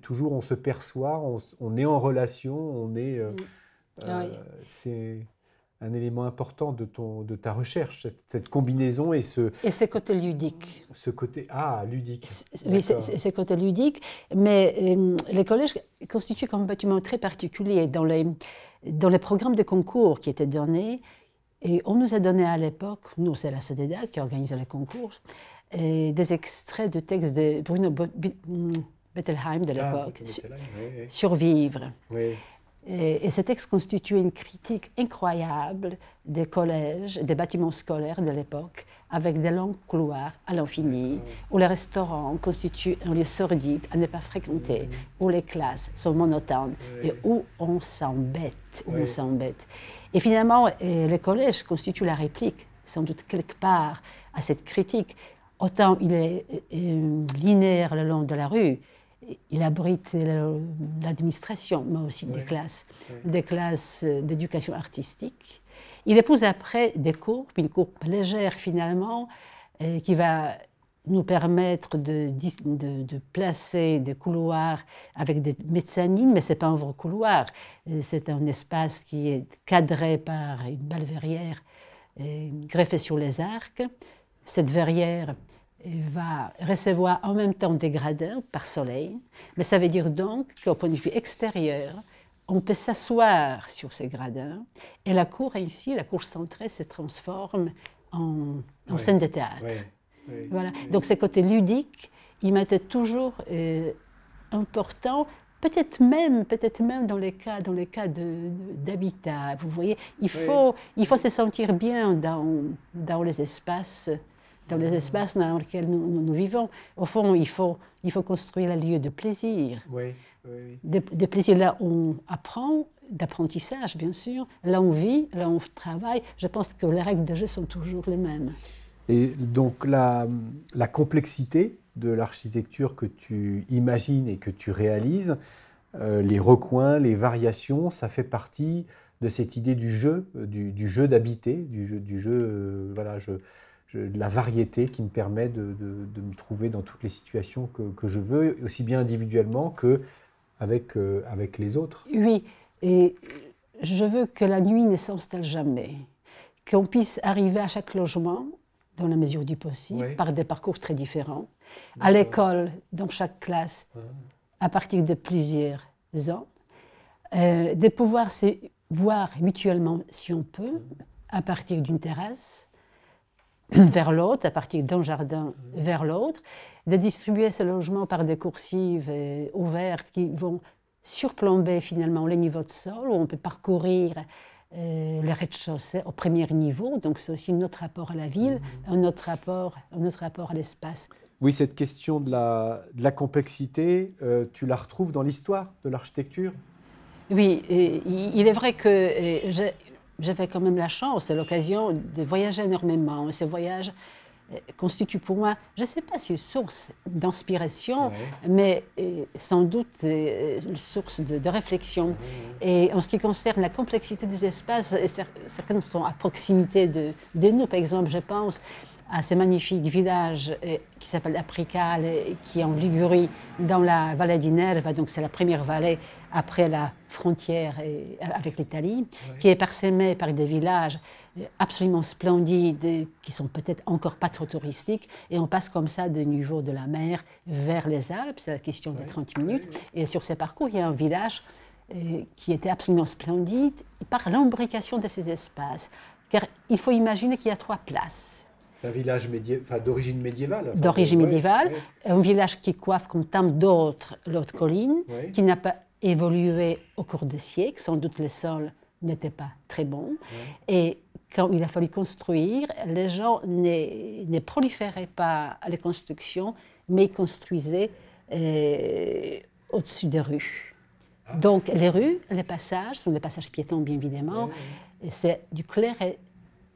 toujours on se perçoit, on est en relation, c'est un élément important de ta recherche, cette combinaison et ce côté ludique. Ce côté ludique. Oui, c'est côté ludique, mais les collèges constituent comme un bâtiment très particulier dans les programmes de concours qui étaient donnés. Et on nous a donné à l'époque, nous c'est la CEDEDA qui organisait les concours, des extraits de textes de Bruno Bettelheim de l'époque, Survivre. Oui. Et ces textes constituaient une critique incroyable des collèges, des bâtiments scolaires de l'époque, avec des longs couloirs à l'infini, où les restaurants constituent un lieu sordide à ne pas fréquenter, où les classes sont monotones et où on s'embête. Et finalement, les collèges constituent la réplique, sans doute quelque part, à cette critique. Autant il est linéaire le long de la rue, il abrite l'administration, mais aussi des classes d'éducation artistique. Il épouse après des courbes, une courbe légère finalement, qui va nous permettre de placer des couloirs avec des mezzanines, mais ce n'est pas un vrai couloir, c'est un espace qui est cadré par une belle verrière greffée sur les arcs. Cette verrière va recevoir en même temps des gradins par soleil, mais ça veut dire donc qu'au point de vue extérieur, on peut s'asseoir sur ces gradins et la cour ici, la cour centrée, se transforme en scène de théâtre. Voilà. Donc ce côté ludique, il m'était toujours important, peut-être même dans les cas d'habitat. Vous voyez, il faut se sentir bien dans les espaces. Dans lesquels nous vivons. Au fond, il faut construire un lieu de plaisir. De plaisir là où on apprend, d'apprentissage bien sûr, là où on vit, là où on travaille. Je pense que les règles de jeu sont toujours les mêmes. Et donc la complexité de l'architecture que tu imagines et que tu réalises, les recoins, les variations, ça fait partie de cette idée du jeu d'habiter, du jeu voilà, de la variété qui me permet de me trouver dans toutes les situations que je veux, aussi bien individuellement qu'avec les autres. Oui, et je veux que la nuit ne s'installe jamais, qu'on puisse arriver à chaque logement, dans la mesure du possible, par des parcours très différents. À l'école, dans chaque classe, à partir de plusieurs ans, de pouvoir se voir mutuellement, si on peut, à partir d'une terrasse, vers l'autre, à partir d'un jardin vers l'autre, de distribuer ces logements par des coursives ouvertes qui vont surplomber finalement les niveaux de sol, où on peut parcourir le rez-de-chaussée au premier niveau. Donc c'est aussi notre rapport à la ville, un autre rapport à l'espace. Oui, cette question de la complexité, tu la retrouves dans l'histoire de l'architecture? Oui, il est vrai que j'avais quand même la chance et l'occasion de voyager énormément. Ces voyages constituent pour moi, je ne sais pas si une source d'inspiration, mais sans doute une source de réflexion. Et en ce qui concerne la complexité des espaces, certaines sont à proximité de nous. Par exemple, je pense à ce magnifique village qui s'appelle Apricale, qui est en Ligurie, dans la vallée d'Inerva. Donc c'est la première vallée après la frontière avec l'Italie, qui est parsemée par des villages absolument splendides, qui sont peut-être encore pas trop touristiques, et on passe comme ça du niveau de la mer vers les Alpes, c'est la question de 30 minutes, et sur ces parcours, il y a un village qui était absolument splendide par l'imbrication de ces espaces, car il faut imaginer qu'il y a 3 places. Un village d'origine médiévale. D'origine médiévale, un village qui coiffe comme tant d'autres l'autre colline, qui n'a pas évolué au cours des siècles, sans doute les sols n'étaient pas très bons. Et quand il a fallu construire, les gens ne proliféraient pas les constructions, mais ils construisaient au-dessus des rues. Donc les rues, les passages, sont des passages piétons bien évidemment, et c'est du clair et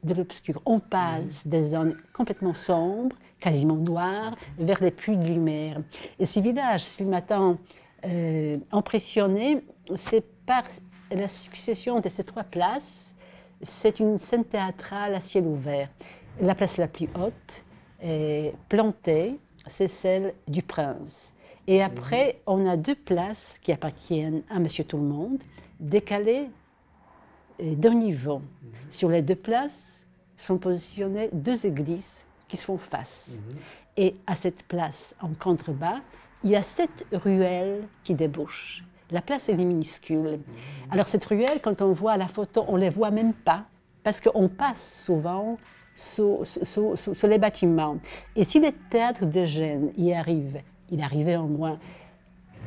de l'obscur. On passe des zones complètement sombres, quasiment noires, vers les puits de lumière. Et ce village, s'il m'attend impressionné, c'est par la succession de ces 3 places. C'est une scène théâtrale à ciel ouvert. La place la plus haute, plantée, c'est celle du Prince. Et après, on a 2 places qui appartiennent à Monsieur Tout-le-Monde, décalées d'un niveau. Sur les 2 places sont positionnées 2 églises qui se font face. Et à cette place, en contrebas, il y a 7 ruelles qui débouchent. La place est minuscule. Alors cette ruelle, quand on voit la photo, on ne les voit même pas, parce qu'on passe souvent sous les bâtiments. Et si le théâtre de Gênes y arrive, il arrivait au moins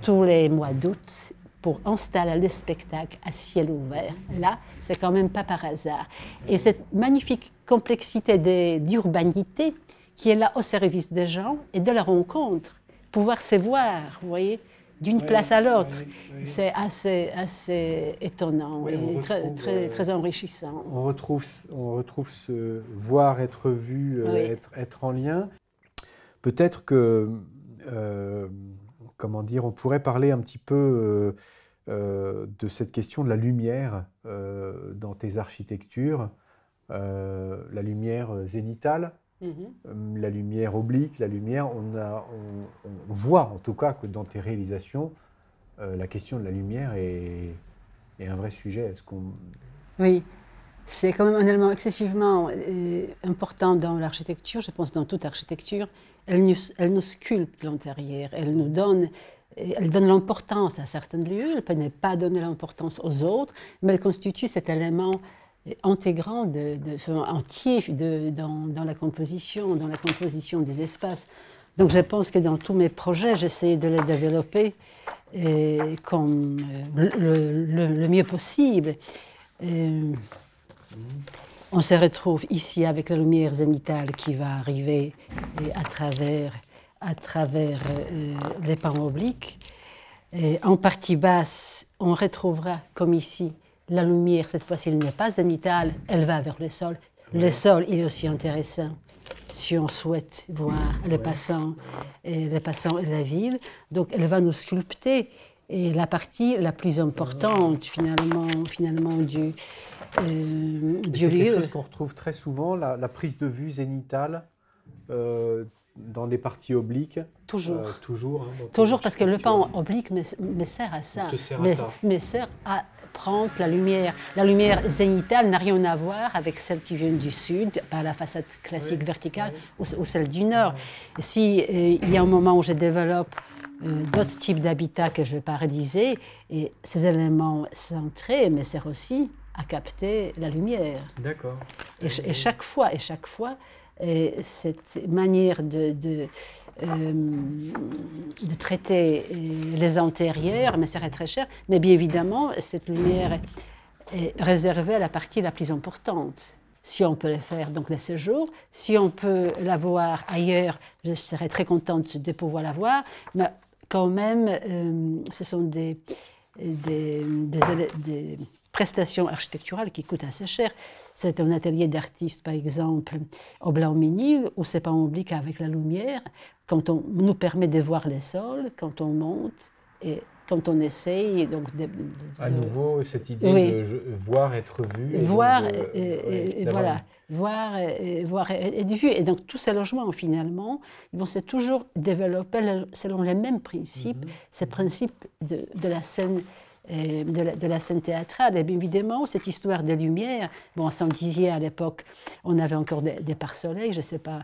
tous les mois d'août, pour installer le spectacle à ciel ouvert. Là, c'est quand même pas par hasard. Et cette magnifique complexité d'urbanité qui est là au service des gens et de la rencontre, pouvoir se voir, vous voyez, d'une place à l'autre, c'est assez étonnant et très enrichissant. On retrouve ce voir, être vu, être en lien. Peut-être que comment dire, on pourrait parler un petit peu de cette question de la lumière dans tes architectures. la lumière zénitale, la lumière oblique, la lumière, on voit en tout cas que dans tes réalisations, la question de la lumière est un vrai sujet. Est-ce qu'on... Oui, c'est quand même un élément excessivement important dans l'architecture, je pense dans toute architecture. Elle nous sculpte l'intérieur, elle donne l'importance à certains lieux, elle peut ne pas donner l'importance aux autres, mais elle constitue cet élément intégrant, entier dans la composition des espaces. Donc je pense que dans tous mes projets, j'essaie de les développer comme le mieux possible. On se retrouve ici avec la lumière zénitale qui va arriver à travers les pans obliques. En partie basse, on retrouvera, comme ici, la lumière, cette fois-ci, elle n'est pas zénitale, elle va vers le sol. Le sol, il est aussi intéressant si on souhaite voir les passants et la ville. Donc, elle va nous sculpter. Et la partie la plus importante, finalement du lieu. C'est quelque chose qu'on retrouve très souvent, la prise de vue zénitale dans les parties obliques. Toujours. Toujours, parce que le pan oblique me sert à ça. Me sert à prendre la lumière. La lumière zénitale n'a rien à voir avec celle qui vient du sud, par la façade classique verticale, ou celle du nord. Si il y a un moment où je développe d'autres types d'habitats que je vais pas réaliser, et ces éléments centrés me servent aussi à capter la lumière. D'accord. Et chaque fois, cette manière de traiter les intérieurs me serait très cher, mais bien évidemment, cette lumière est réservée à la partie la plus importante. Si on peut le faire, donc les séjours, si on peut la voir ailleurs, je serais très contente de pouvoir la voir, mais quand même, ce sont des prestations architecturales qui coûtent assez cher. C'est un atelier d'artiste, par exemple, au Blanc-Ménil, où c'est pas oblique avec la lumière, quand on nous permet de voir les sols, quand on monte et quand on essaye. Donc à nouveau, cette idée de voir, être vu. Voir, voilà. Voir et vu. Et donc, tous ces logements, finalement, ils vont se toujours développer selon les mêmes principes, ces principes de la scène. De la scène théâtrale. Et bien évidemment, cette histoire de lumière, bon, à Saint-Dizier, à l'époque, on avait encore des pare-soleils, je ne sais pas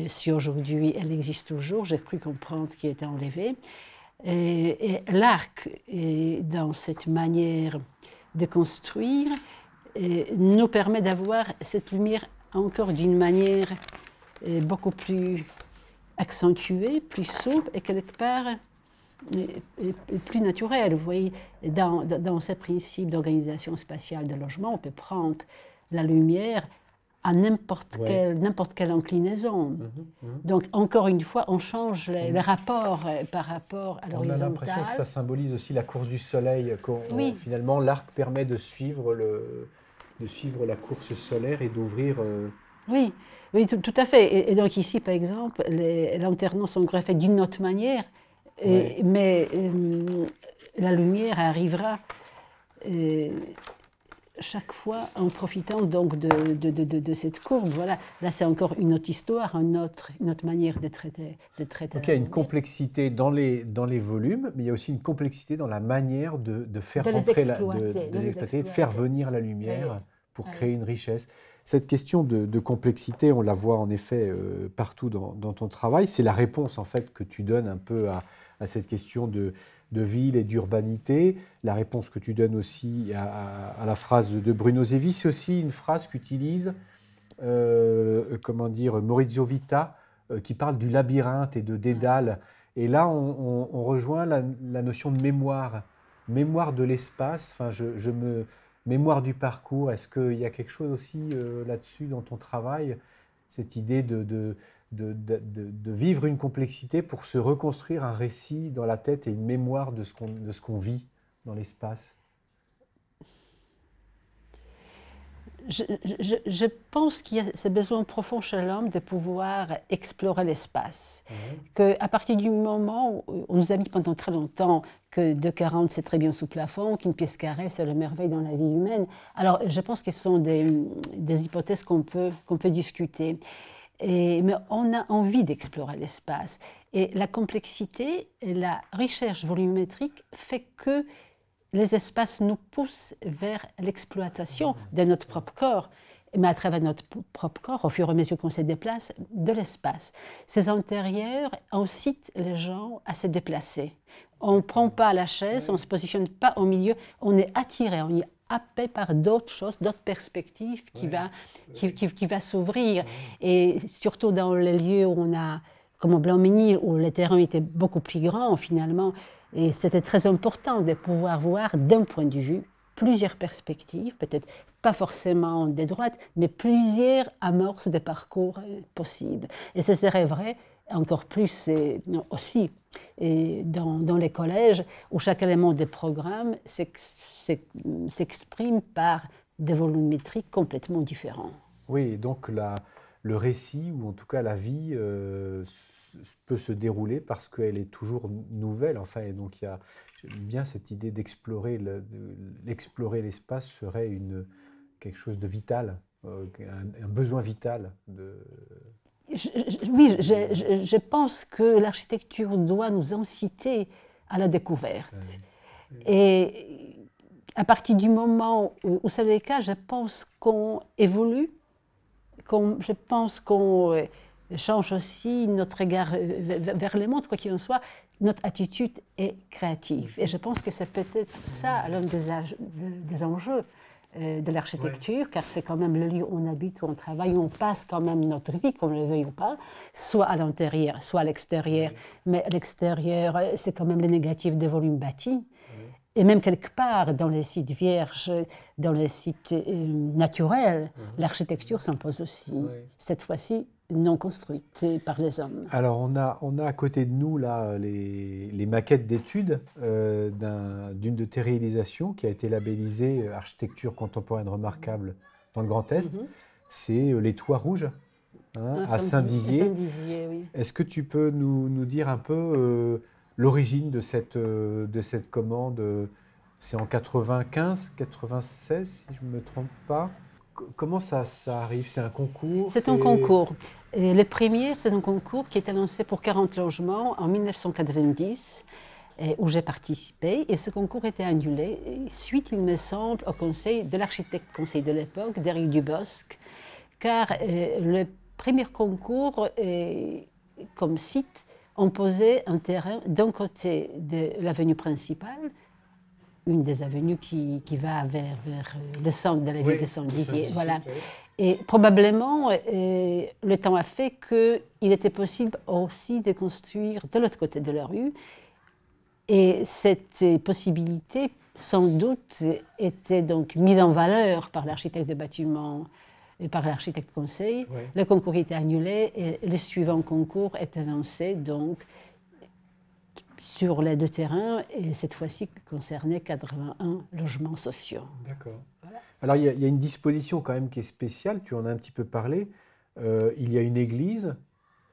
si aujourd'hui elle existe toujours, j'ai cru comprendre qu'il était enlevé. Et l'arc, dans cette manière de construire, nous permet d'avoir cette lumière encore d'une manière beaucoup plus accentuée, plus souple et quelque part plus naturel. Vous voyez, dans ces principes d'organisation spatiale de logement, on peut prendre la lumière à n'importe quelle inclinaison. Donc, encore une fois, on change les rapports par rapport à l'horizontale. On a l'impression que ça symbolise aussi la course du soleil. Finalement, l'arc permet de suivre la course solaire et d'ouvrir... Oui, tout à fait. Et donc ici, par exemple, les lanternons sont greffés d'une autre manière. Mais la lumière arrivera chaque fois en profitant donc de cette courbe. Voilà. Là, c'est encore une autre histoire, une autre manière de traiter. Donc il y a une complexité dans les volumes, mais il y a aussi une complexité dans la manière de faire rentrer, de faire venir la lumière pour créer une richesse. Cette question de complexité, on la voit en effet partout dans ton travail. C'est la réponse en fait que tu donnes un peu à cette question de ville et d'urbanité. La réponse que tu donnes aussi à la phrase de Bruno Zevi, c'est aussi une phrase qu'utilise Maurizio Vita, qui parle du labyrinthe et de Dédale. Et là, on rejoint la notion de mémoire de l'espace. Enfin, mémoire du parcours. Est-ce qu'il y a quelque chose aussi là-dessus dans ton travail, cette idée de vivre une complexité pour se reconstruire un récit dans la tête et une mémoire de ce qu'on vit dans l'espace? je pense qu'il y a ce besoin profond chez l'homme de pouvoir explorer l'espace. Qu'à partir du moment où on nous a mis pendant très longtemps que 2,40 c'est très bien sous plafond, qu'une pièce carrée c'est la merveille dans la vie humaine, alors je pense que ce sont des hypothèses qu'on peut discuter. Mais on a envie d'explorer l'espace. Et la complexité et la recherche volumétrique fait que les espaces nous poussent vers l'exploitation de notre propre corps, mais à travers notre propre corps, au fur et à mesure qu'on se déplace, de l'espace. Ces intérieurs incitent les gens à se déplacer. On ne prend pas la chaise, on ne se positionne pas au milieu, on est attiré, on est happé par d'autres choses, d'autres perspectives qui va s'ouvrir. Et surtout dans les lieux où on a, comme au Blanc-Ménil, où les terrains étaient beaucoup plus grands finalement, et c'était très important de pouvoir voir d'un point de vue plusieurs perspectives, peut-être pas forcément des droites, mais plusieurs amorces de parcours possibles. Et ce serait vrai encore plus aussi dans les collèges, où chaque élément des programmes s'exprime par des volumétriques complètement différents. Oui, donc le récit, ou en tout cas la vie, peut se dérouler parce qu'elle est toujours nouvelle. Enfin, et donc j'aime bien cette idée d'explorer l'espace serait quelque chose de vital, un besoin vital. Oui, je pense que l'architecture doit nous inciter à la découverte. Et à partir du moment où c'est le cas, je pense qu'on évolue, je pense qu'on change aussi notre regard vers le monde, quoi qu'il en soit, notre attitude est créative. Et je pense que c'est peut-être ça l'un des enjeux de l'architecture, car c'est quand même le lieu où on habite, où on travaille, où on passe quand même notre vie, qu'on le veuille ou pas, soit à l'intérieur, soit à l'extérieur. Mais à l'extérieur, c'est quand même le négatif des volumes bâtis. Et même quelque part, dans les sites vierges, dans les sites naturels, l'architecture s'impose aussi. Cette fois-ci, non construite par les hommes. Alors, on a à côté de nous là, les maquettes d'études d'une de tes réalisations qui a été labellisée Architecture contemporaine remarquable dans le Grand Est. C'est les Toits Rouges, à Saint-Dizier. Saint-Dizier, oui. Est-ce que tu peux nous dire un peu l'origine de cette commande? C'est en 95, 96, si je ne me trompe pas. Comment ça arrive? C'est un concours? C'est un concours. Et le premier, c'est un concours qui était lancé pour 40 logements en 1990, où j'ai participé. Et ce concours était annulé suite, il me semble, au conseil de l'architecte conseil de l'époque, d'Éric Dubosc, car le premier concours, comme site, on posait un terrain d'un côté de l'avenue principale, une des avenues qui va vers le centre de la ville de Saint-Dizier. Voilà. Et probablement, le temps a fait qu'il était possible aussi de construire de l'autre côté de la rue. Et cette possibilité, sans doute, était donc mise en valeur par l'architecte de bâtiment et par l'architecte conseil. Le concours était annulé et le suivant concours était lancé donc sur les deux terrains, et cette fois-ci concernait 81 logements sociaux. D'accord. Voilà. Alors il y a une disposition quand même qui est spéciale, tu en as un petit peu parlé. Il y a une église,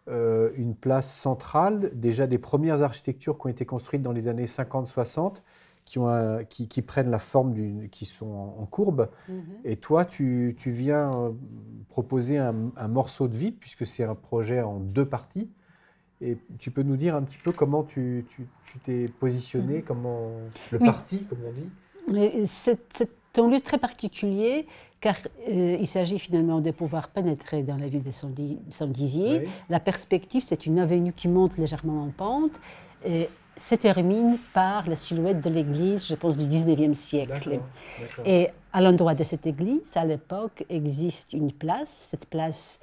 une place centrale, déjà des premières architectures qui ont été construites dans les années 50-60, qui prennent la forme qui sont en courbe. Et toi, tu viens proposer un morceau de vide, puisque c'est un projet en deux parties. Et tu peux nous dire un petit peu comment tu t'es positionné, comment le parti, comme on dit? C'est un lieu très particulier, car il s'agit finalement de pouvoir pénétrer dans la ville de Saint-Dizier. La perspective, c'est une avenue qui monte légèrement en pente, et se termine par la silhouette de l'église, je pense, du 19e siècle. D'accord. Et à l'endroit de cette église, à l'époque, existe une place. Cette place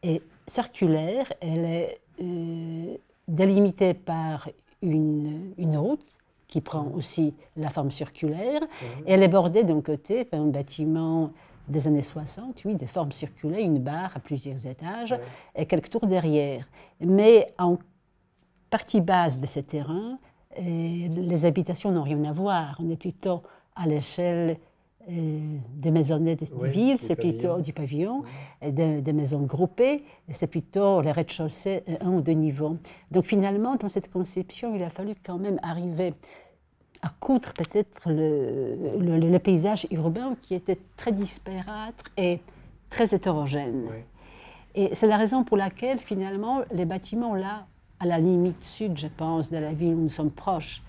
est circulaire, elle est délimitée par une route qui prend aussi la forme circulaire. Et elle est bordée d'un côté par un bâtiment des années 60, oui, de forme circulaire, une barre à plusieurs étages et quelques tours derrière. Mais en partie basse de ce terrain, les habitations n'ont rien à voir. On est plutôt à l'échelle des maisonnettes de Oui, ville, des c'est plutôt du pavillon, Oui. des maisons groupées, c'est plutôt les rez-de-chaussée, un ou deux niveaux. Donc finalement, dans cette conception, il a fallu quand même arriver à coudre peut-être le paysage urbain qui était très disparate et très hétérogène. Oui. Et c'est la raison pour laquelle finalement les bâtiments là, à la limite sud, je pense, de la ville où nous sommes proches,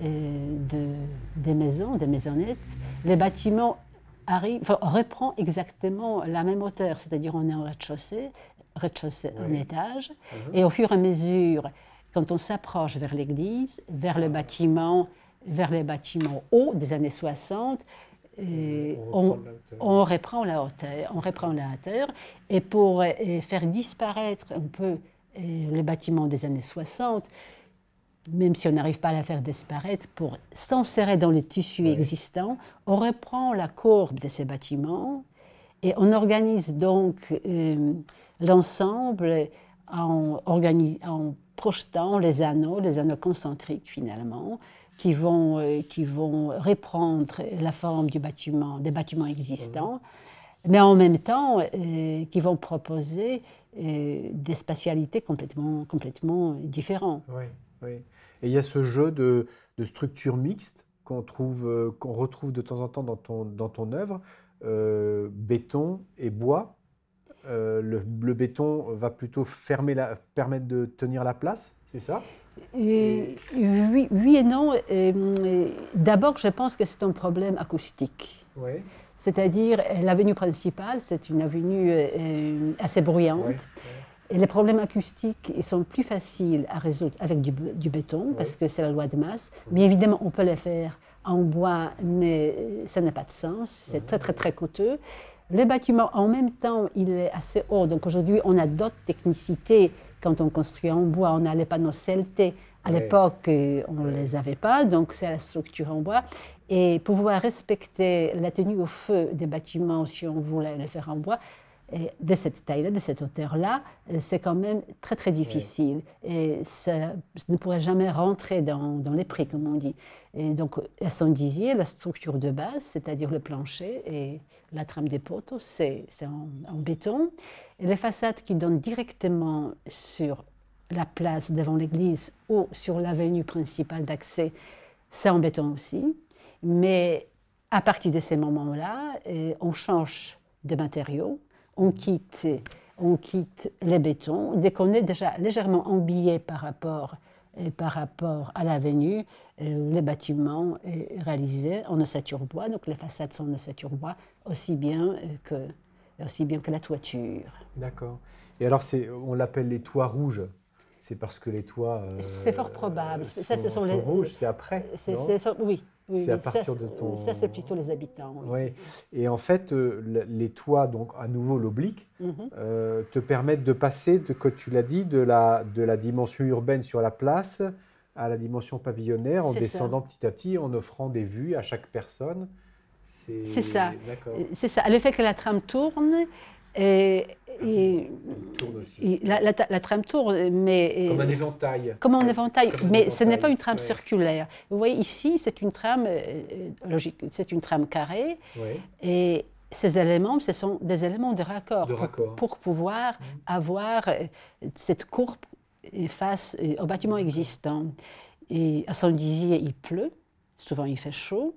des maisons, des maisonnettes, les bâtiments reprend exactement la même hauteur, c'est-à-dire on est en rez-de-chaussée, en étage, et au fur et à mesure, quand on s'approche vers l'église, vers les bâtiments hauts des années 60, on reprend la hauteur, et pour faire disparaître un peu les bâtiments des années 60, même si on n'arrive pas à la faire disparaître, pour s'insérer dans les tissus existants, on reprend la courbe de ces bâtiments et on organise donc l'ensemble en projetant les anneaux concentriques finalement, qui vont reprendre la forme des bâtiments existants, mais en même temps qui vont proposer des spatialités complètement différentes. Oui, oui. Et il y a ce jeu de structures mixtes qu'on retrouve de temps en temps dans ton œuvre, béton et bois. Le béton va plutôt permettre de tenir la place, c'est ça? Oui et non. D'abord, je pense que c'est un problème acoustique. Oui. C'est-à-dire, l'avenue principale, c'est une avenue assez bruyante. Oui. Et les problèmes acoustiques, ils sont plus faciles à résoudre avec du béton, parce que c'est la loi de masse. Bien évidemment, on peut les faire en bois, mais ça n'a pas de sens. C'est très, très, très coûteux. Le bâtiment, en même temps, il est assez haut. Donc aujourd'hui, on a d'autres technicités. Quand on construit en bois, on a les panneaux CLT. À l'époque, on ne les avait pas, donc c'est la structure en bois. Et pouvoir respecter la tenue au feu des bâtiments, si on voulait les faire en bois, de cette taille-là, de cette hauteur-là, c'est quand même très, très difficile. Et ça ne pourrait jamais rentrer dans les prix, comme on dit. Et donc, à son disier, la structure de base, c'est-à-dire le plancher et la trame des poteaux, c'est en béton. Et les façades qui donnent directement sur la place devant l'église ou sur l'avenue principale d'accès, c'est en béton aussi. Mais à partir de ces moments-là, on change de matériaux. On quitte les bétons. Dès qu'on est déjà légèrement embillé par rapport à l'avenue, les bâtiments réalisés en ossature bois, donc les façades sont en ossature bois, aussi bien que la toiture. D'accord. Et alors, on l'appelle les toits rouges. C'est parce que les toits c'est fort probable. sont rouges, c'est après, oui. C'est à partir de ton... Ça, c'est plutôt les habitants. Oui. Et en fait, les toits, donc à nouveau l'oblique, te permettent de passer, que tu l'as dit, de la dimension urbaine sur la place à la dimension pavillonnaire, en descendant petit à petit, en offrant des vues à chaque personne. C'est ça. D'accord. C'est ça. Le fait que la trame tourne, tourne aussi. La trame tourne, mais... Comme un éventail. Comme un éventail, mais ce n'est pas une trame ouais. circulaire. Vous voyez, ici, c'est une trame logique, c'est une trame carrée, et ces éléments, ce sont des éléments de raccord, pour pouvoir avoir cette courbe face au bâtiment existant. Et à Saint-Dizier, il pleut. Souvent, il fait chaud.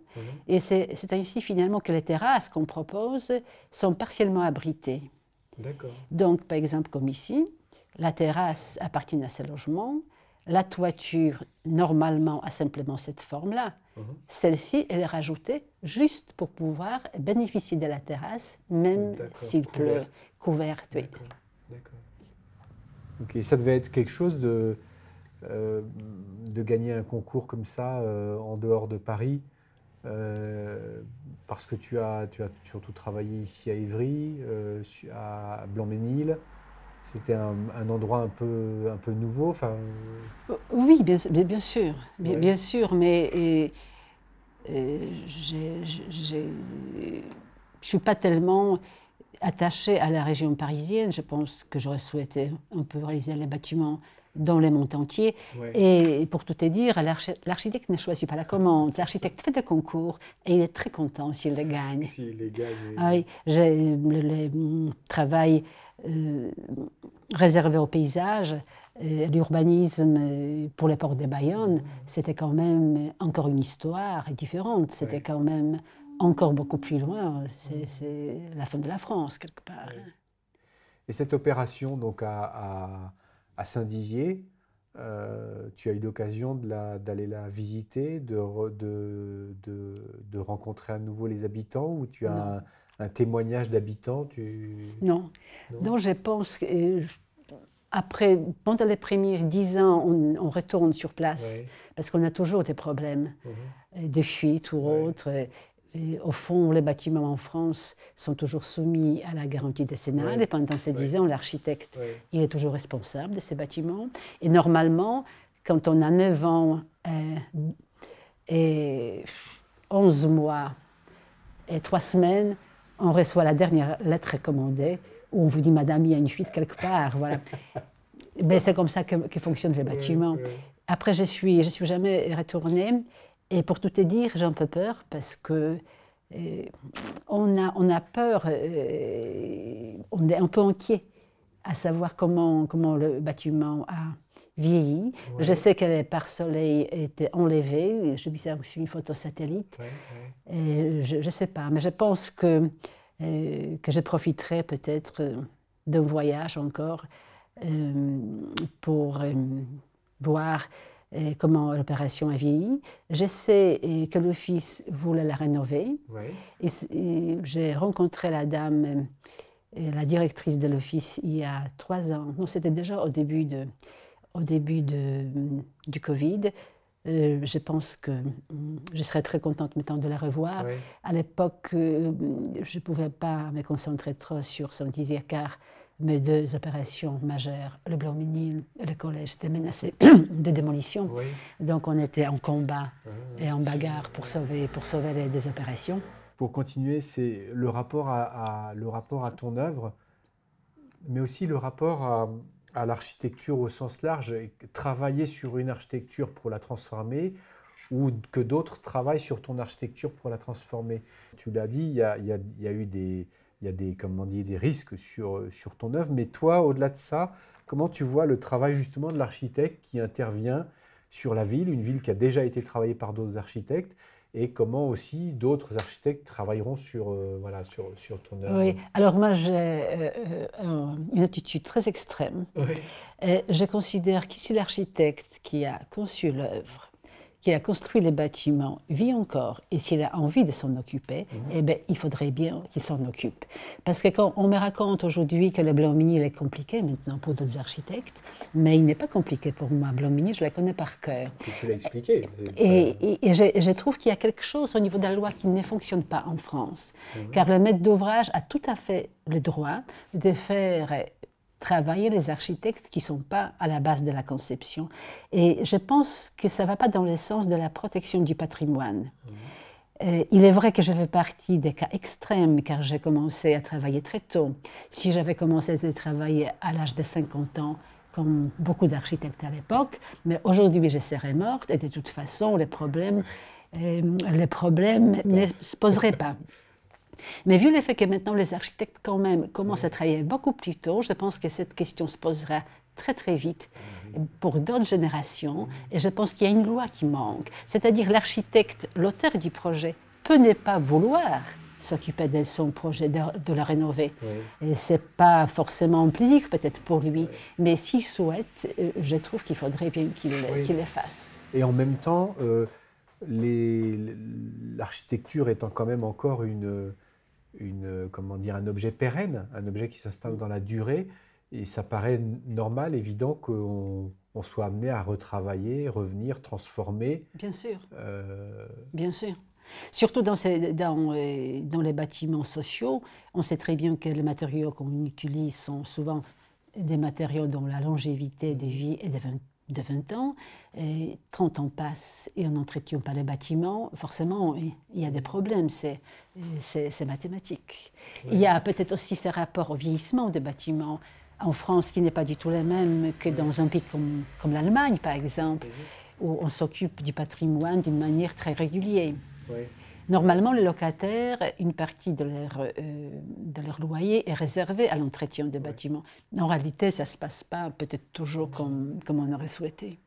Et c'est ainsi, finalement, que les terrasses qu'on propose sont partiellement abritées. D'accord. Donc, par exemple, comme ici, la terrasse appartient à ces logements. La toiture, normalement, a simplement cette forme-là. Celle-ci, elle est rajoutée juste pour pouvoir bénéficier de la terrasse, même s'il pleut. Couverte, oui. D'accord. Ok, ça devait être quelque chose de gagner un concours comme ça en dehors de Paris, parce que tu as surtout travaillé ici à Ivry, à Blanc-Ménil. C'était un endroit un peu nouveau. Oui, bien sûr, bien sûr, mais je ne suis pas tellement attachée à la région parisienne. Je pense que j'aurais souhaité un peu réaliser les bâtiments dans le monde entier. Ouais. Et pour tout te dire, l'architecte ne choisit pas la commande. L'architecte fait des concours et il est très content s'il les gagne. S'il les gagne. Ah oui, j'ai le travail réservé au paysage, l'urbanisme pour les ports de Bayonne, c'était quand même encore une histoire différente. C'était Ouais. quand même encore beaucoup plus loin. C'est la fin de la France, quelque part. Ouais. Et cette opération donc à Saint-Dizier, tu as eu l'occasion d'aller la visiter, de rencontrer à nouveau les habitants, ou tu as un témoignage d'habitants Non. Non. Donc je pense que après, pendant les premiers 10 ans, on retourne sur place, Ouais. parce qu'on a toujours des problèmes de fuite ou Ouais. autres. Et au fond, les bâtiments en France sont toujours soumis à la garantie décennale. Ouais. Et pendant ces 10 ans, l'architecte, Ouais. il est toujours responsable de ces bâtiments. Et normalement, quand on a 9 ans et 11 mois et 3 semaines, on reçoit la dernière lettre recommandée où on vous dit « Madame, il y a une fuite quelque part ». Voilà. Mais c'est comme ça que fonctionnent les bâtiments. Ouais. Après, je suis jamais retournée. Et pour tout te dire, j'ai un peu peur parce que on a peur, on est un peu inquiet à savoir comment le bâtiment a vieilli. Ouais. Je sais que les pare-soleil étaient enlevés. J'ai vu ça sur une photo satellite. Ouais. Et je ne sais pas, mais je pense que je profiterai peut-être d'un voyage encore pour voir comment l'opération a vieilli. Je sais que l'office voulait la rénover. Ouais. Et j'ai rencontré la dame, la directrice de l'office, il y a 3 ans. Non, c'était déjà au début du Covid. Je pense que je serais très contente maintenant de la revoir. Ouais. À l'époque, je ne pouvais pas me concentrer trop sur Saint-Dizier car mes 2 opérations majeures, le Blanc-Ménil et le collège, étaient menacés de démolition. Ouais. Donc on était en combat et en bagarre pour sauver les 2 opérations. Pour continuer, c'est le rapport à ton œuvre, mais aussi le rapport à l'architecture au sens large. Travailler sur une architecture pour la transformer, ou que d'autres travaillent sur ton architecture pour la transformer. Tu l'as dit, il y a eu des risques sur ton œuvre, mais toi, au-delà de ça, comment tu vois le travail justement de l'architecte qui intervient sur la ville, une ville qui a déjà été travaillée par d'autres architectes, et comment aussi d'autres architectes travailleront sur ton œuvre. Oui, alors moi j'ai une attitude très extrême. Oui. Et je considère qu'ici l'architecte qui a conçu l'œuvre, qui a construit les bâtiments, vit encore, et s'il a envie de s'en occuper, eh bien, il faudrait bien qu'il s'en occupe. Parce que quand on me raconte aujourd'hui que le Blanc-Ménil est compliqué maintenant pour d'autres architectes, mais il n'est pas compliqué pour moi. Blanc-Ménil, je la connais par cœur. Tu l'as expliqué. Et je trouve qu'il y a quelque chose au niveau de la loi qui ne fonctionne pas en France. Car le maître d'ouvrage a tout à fait le droit de faire travailler les architectes qui ne sont pas à la base de la conception. Et je pense que ça ne va pas dans le sens de la protection du patrimoine. Il est vrai que je fais partie des cas extrêmes, car j'ai commencé à travailler très tôt. Si j'avais commencé à travailler à l'âge de 50 ans, comme beaucoup d'architectes à l'époque, mais aujourd'hui je serais morte, et de toute façon les problèmes ne se poseraient pas. Mais vu le fait que maintenant les architectes quand même commencent à travailler beaucoup plus tôt, je pense que cette question se posera très très vite pour d'autres générations. Et je pense qu'il y a une loi qui manque. C'est-à-dire l'architecte, l'auteur du projet, peut ne pas vouloir s'occuper de son projet, de le rénover. Et ce n'est pas forcément un plaisir peut-être pour lui, mais s'il souhaite, je trouve qu'il faudrait bien qu'il le fasse. Et en même temps, l'architecture étant quand même encore un objet pérenne, un objet qui s'installe dans la durée, et ça paraît normal, évident qu'on soit amené à retravailler, revenir, transformer. Bien sûr, bien sûr. Surtout dans les bâtiments sociaux, on sait très bien que les matériaux qu'on utilise sont souvent des matériaux dont la longévité de vie est de 20 ans. Et 30 ans passent et on n'entretient pas les bâtiments. Forcément, il y a des problèmes, c'est mathématique. Ouais. Il y a peut-être aussi ce rapport au vieillissement des bâtiments. en France qui n'est pas du tout la même que dans un pays comme l'Allemagne, par exemple, où on s'occupe du patrimoine d'une manière très régulière. Oui. Normalement, les locataires, une partie de leur loyer est réservée à l'entretien des bâtiments. En réalité, ça ne se passe pas peut-être toujours comme on aurait souhaité.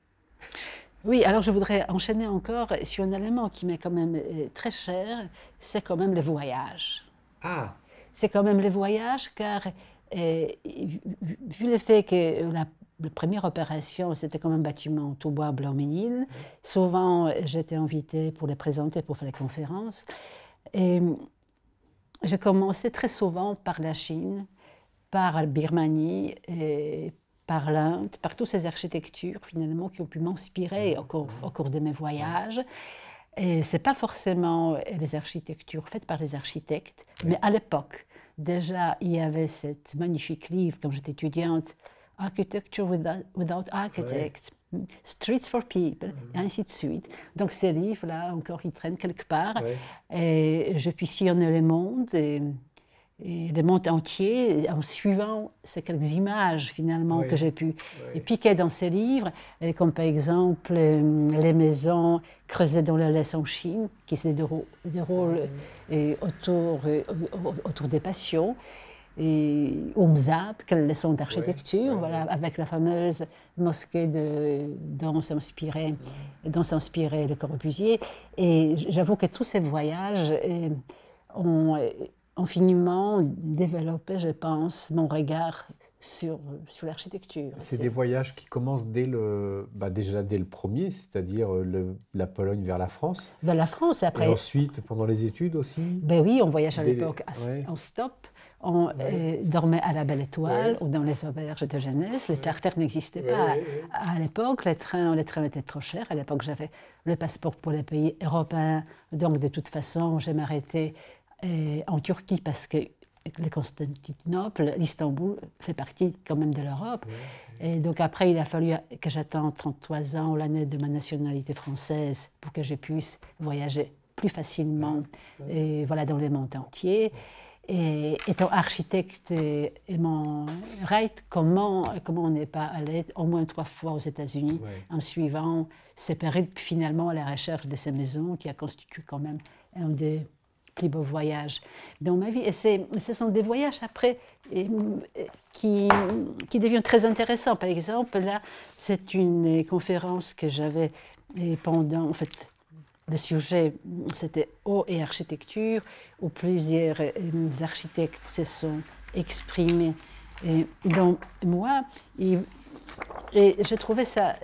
Oui, alors je voudrais enchaîner encore sur un élément qui m'est quand même très cher, c'est quand même les voyages. Ah. C'est quand même les voyages, car vu le fait que la première opération, c'était comme un bâtiment tout bois blanc-ménil, souvent j'étais invitée pour les présenter, pour faire les conférences. Et j'ai commencé très souvent par la Chine, par la Birmanie, et par l'Inde, par toutes ces architectures finalement qui ont pu m'inspirer au cours de mes voyages. Et ce n'est pas forcément les architectures faites par les architectes, mais à l'époque, déjà, il y avait cette magnifique livre, quand j'étais étudiante, Architecture without Architect, Streets for People, et ainsi de suite. Donc ces livres-là, encore, ils traînent quelque part. Et je puis sillonner le monde, et le monde entier, en suivant ces quelques images, finalement, que j'ai pu piquer dans ces livres, comme par exemple les maisons creusées dans la laisse en Chine, qui se déroulent autour des passions, et Umzab, quelle leçon d'architecture, voilà, avec la fameuse mosquée dont s'inspirait Le Corbusier. Et j'avoue que tous ces voyages ont infiniment développé, je pense, mon regard sur l'architecture. C'est des voyages qui commencent déjà dès le premier, c'est-à-dire la Pologne vers la France. Vers la France, après. Et ensuite, pendant les études aussi. Ben oui, on voyage à l'époque en stop. On dormait à la Belle Étoile ou dans les auberges de jeunesse. Les charters n'existaient pas à l'époque. Les trains étaient trop chers. À l'époque, j'avais le passeport pour les pays européens. Donc, de toute façon, j'ai m'arrêté en Turquie parce que Constantinople, l'Istanbul, fait partie quand même de l'Europe. Et donc après, il a fallu que j'attende 33 ans, l'année de ma nationalité française, pour que je puisse voyager plus facilement et voilà, dans le monde entier. Et étant architecte et mon rêve, comment on n'est pas allé au moins 3 fois aux États-Unis en suivant ces périples finalement à la recherche de ces maisons qui a constitué quand même un des plus beaux voyages dans ma vie. Et ce sont des voyages après qui deviennent très intéressants. Par exemple, là, c'est une conférence que j'avais pendant, en fait, le sujet, c'était eau et architecture, où plusieurs architectes se sont exprimés dans moi. Et j'ai trouvé ça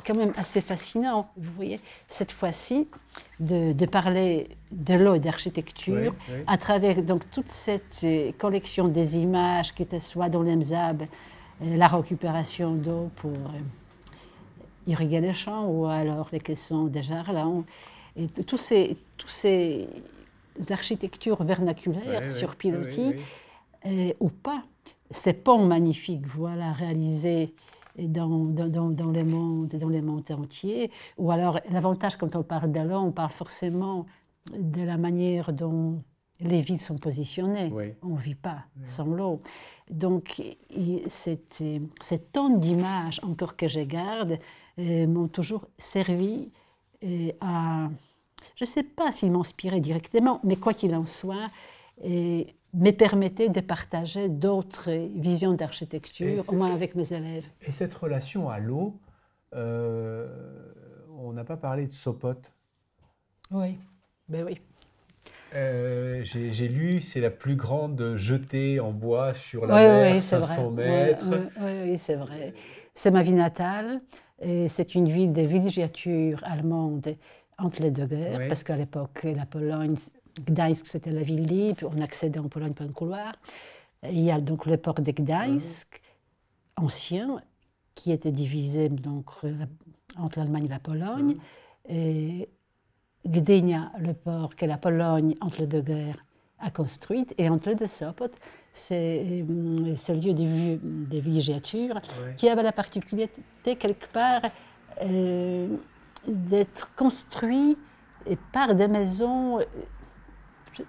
quand même assez fascinant, vous voyez, cette fois-ci, de parler de l'eau et d'architecture à travers donc, toute cette collection des images, que ce soit dans l'EMSAB, la récupération d'eau pour irriguer les champs, ou alors les caissons des jardins, et tous ces architectures vernaculaires sur pilotis, ou pas, ces ponts magnifiques, voilà, réalisés dans les mondes entiers. Ou alors, l'avantage, quand on parle de l'eau, on parle forcément de la manière dont les villes sont positionnées. On ne vit pas sans l'eau. Donc, ces tonnes d'images, encore que je garde, m'ont toujours servi à... Je ne sais pas s'ils m'inspiraient directement, mais quoi qu'il en soit, me permettait de partager d'autres visions d'architecture, au moins avec mes élèves. Et cette relation à l'eau, on n'a pas parlé de Sopot. Oui, ben oui. J'ai lu, c'est la plus grande jetée en bois sur la mer, 500 mètres. Oui, c'est vrai. C'est ma ville natale, et c'est une ville de villégiature allemande entre les deux guerres, parce qu'à l'époque, la Pologne, Gdańsk, c'était la ville libre, on accédait en Pologne par un couloir. Il y a donc le port de Gdańsk, ancien, qui était divisé donc, entre l'Allemagne et la Pologne, et Gdynia, le port que la Pologne, entre les deux guerres, a construit, et entre les deux Sopot, c'est ce lieu de villégiature qui avait la particularité, quelque part, d'être construit par des maisons,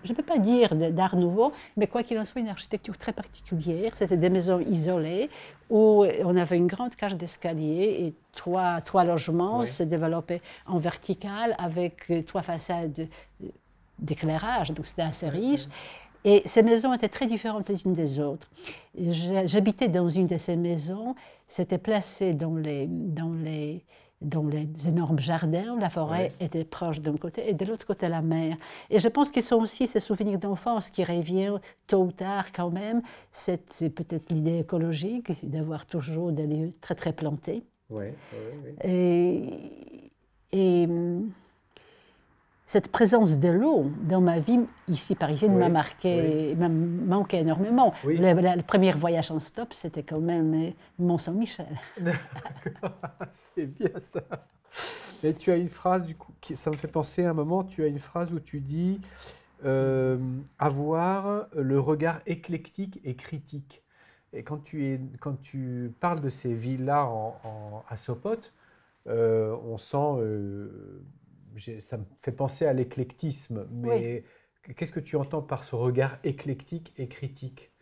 je ne peux pas dire d'art nouveau, mais quoi qu'il en soit, une architecture très particulière. C'était des maisons isolées où on avait une grande cage d'escalier et trois logements se développaient en vertical avec 3 façades d'éclairage, donc c'était assez riche. Et ces maisons étaient très différentes les unes des autres. J'habitais dans une de ces maisons, c'était placé dans les énormes jardins, la forêt était proche d'un côté et de l'autre côté la mer. Et je pense que ce sont aussi ces souvenirs d'enfance qui reviennent tôt ou tard quand même. C'est peut-être l'idée écologique d'avoir toujours des lieux très très plantés. Et cette présence de l'eau dans ma vie ici parisienne m'a marqué, m'a manqué énormément. Le premier voyage en stop, c'était quand même Mont-Saint-Michel. C'est bien ça. Et tu as une phrase, du coup, ça me fait penser à un moment, tu as une phrase où tu dis avoir le regard éclectique et critique. Et quand tu parles de ces villes-là à Sopot, on sent... ça me fait penser à l'éclectisme, mais qu'est-ce que tu entends par ce regard éclectique et critique?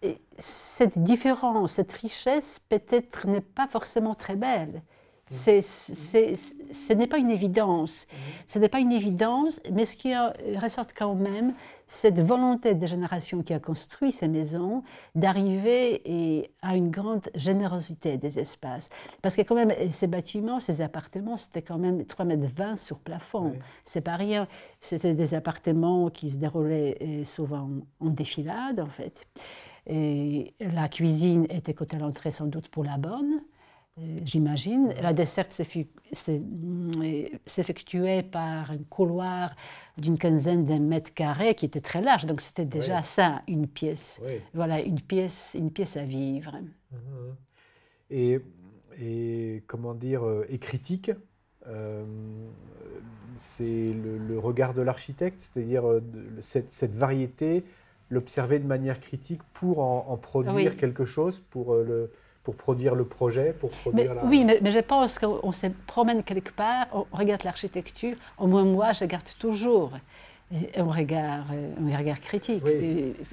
Et cette différence, cette richesse, peut-être n'est pas forcément très belle. Ce n'est pas une évidence. Ce n'est pas une évidence, mais ce qui ressort quand même, cette volonté des générations qui a construit ces maisons d'arriver à une grande générosité des espaces. Parce que quand même, ces bâtiments, ces appartements, c'était quand même 3,20 m sur plafond. C'est pas rien. C'était des appartements qui se déroulaient souvent en défilade, en fait. Et la cuisine était côté à l'entrée sans doute pour la bonne. J'imagine. La desserte s'effectuait par un couloir d'une quinzaine de mètres carrés qui était très large. Donc c'était déjà ça, une pièce. Voilà, une pièce à vivre. Et comment dire, et critique, c'est le regard de l'architecte, c'est-à-dire cette variété, l'observer de manière critique pour en produire quelque chose, pour produire le projet, pour produire la... Oui, mais je pense qu'on se promène quelque part, on regarde l'architecture, au moins moi, je garde toujours un regard critique,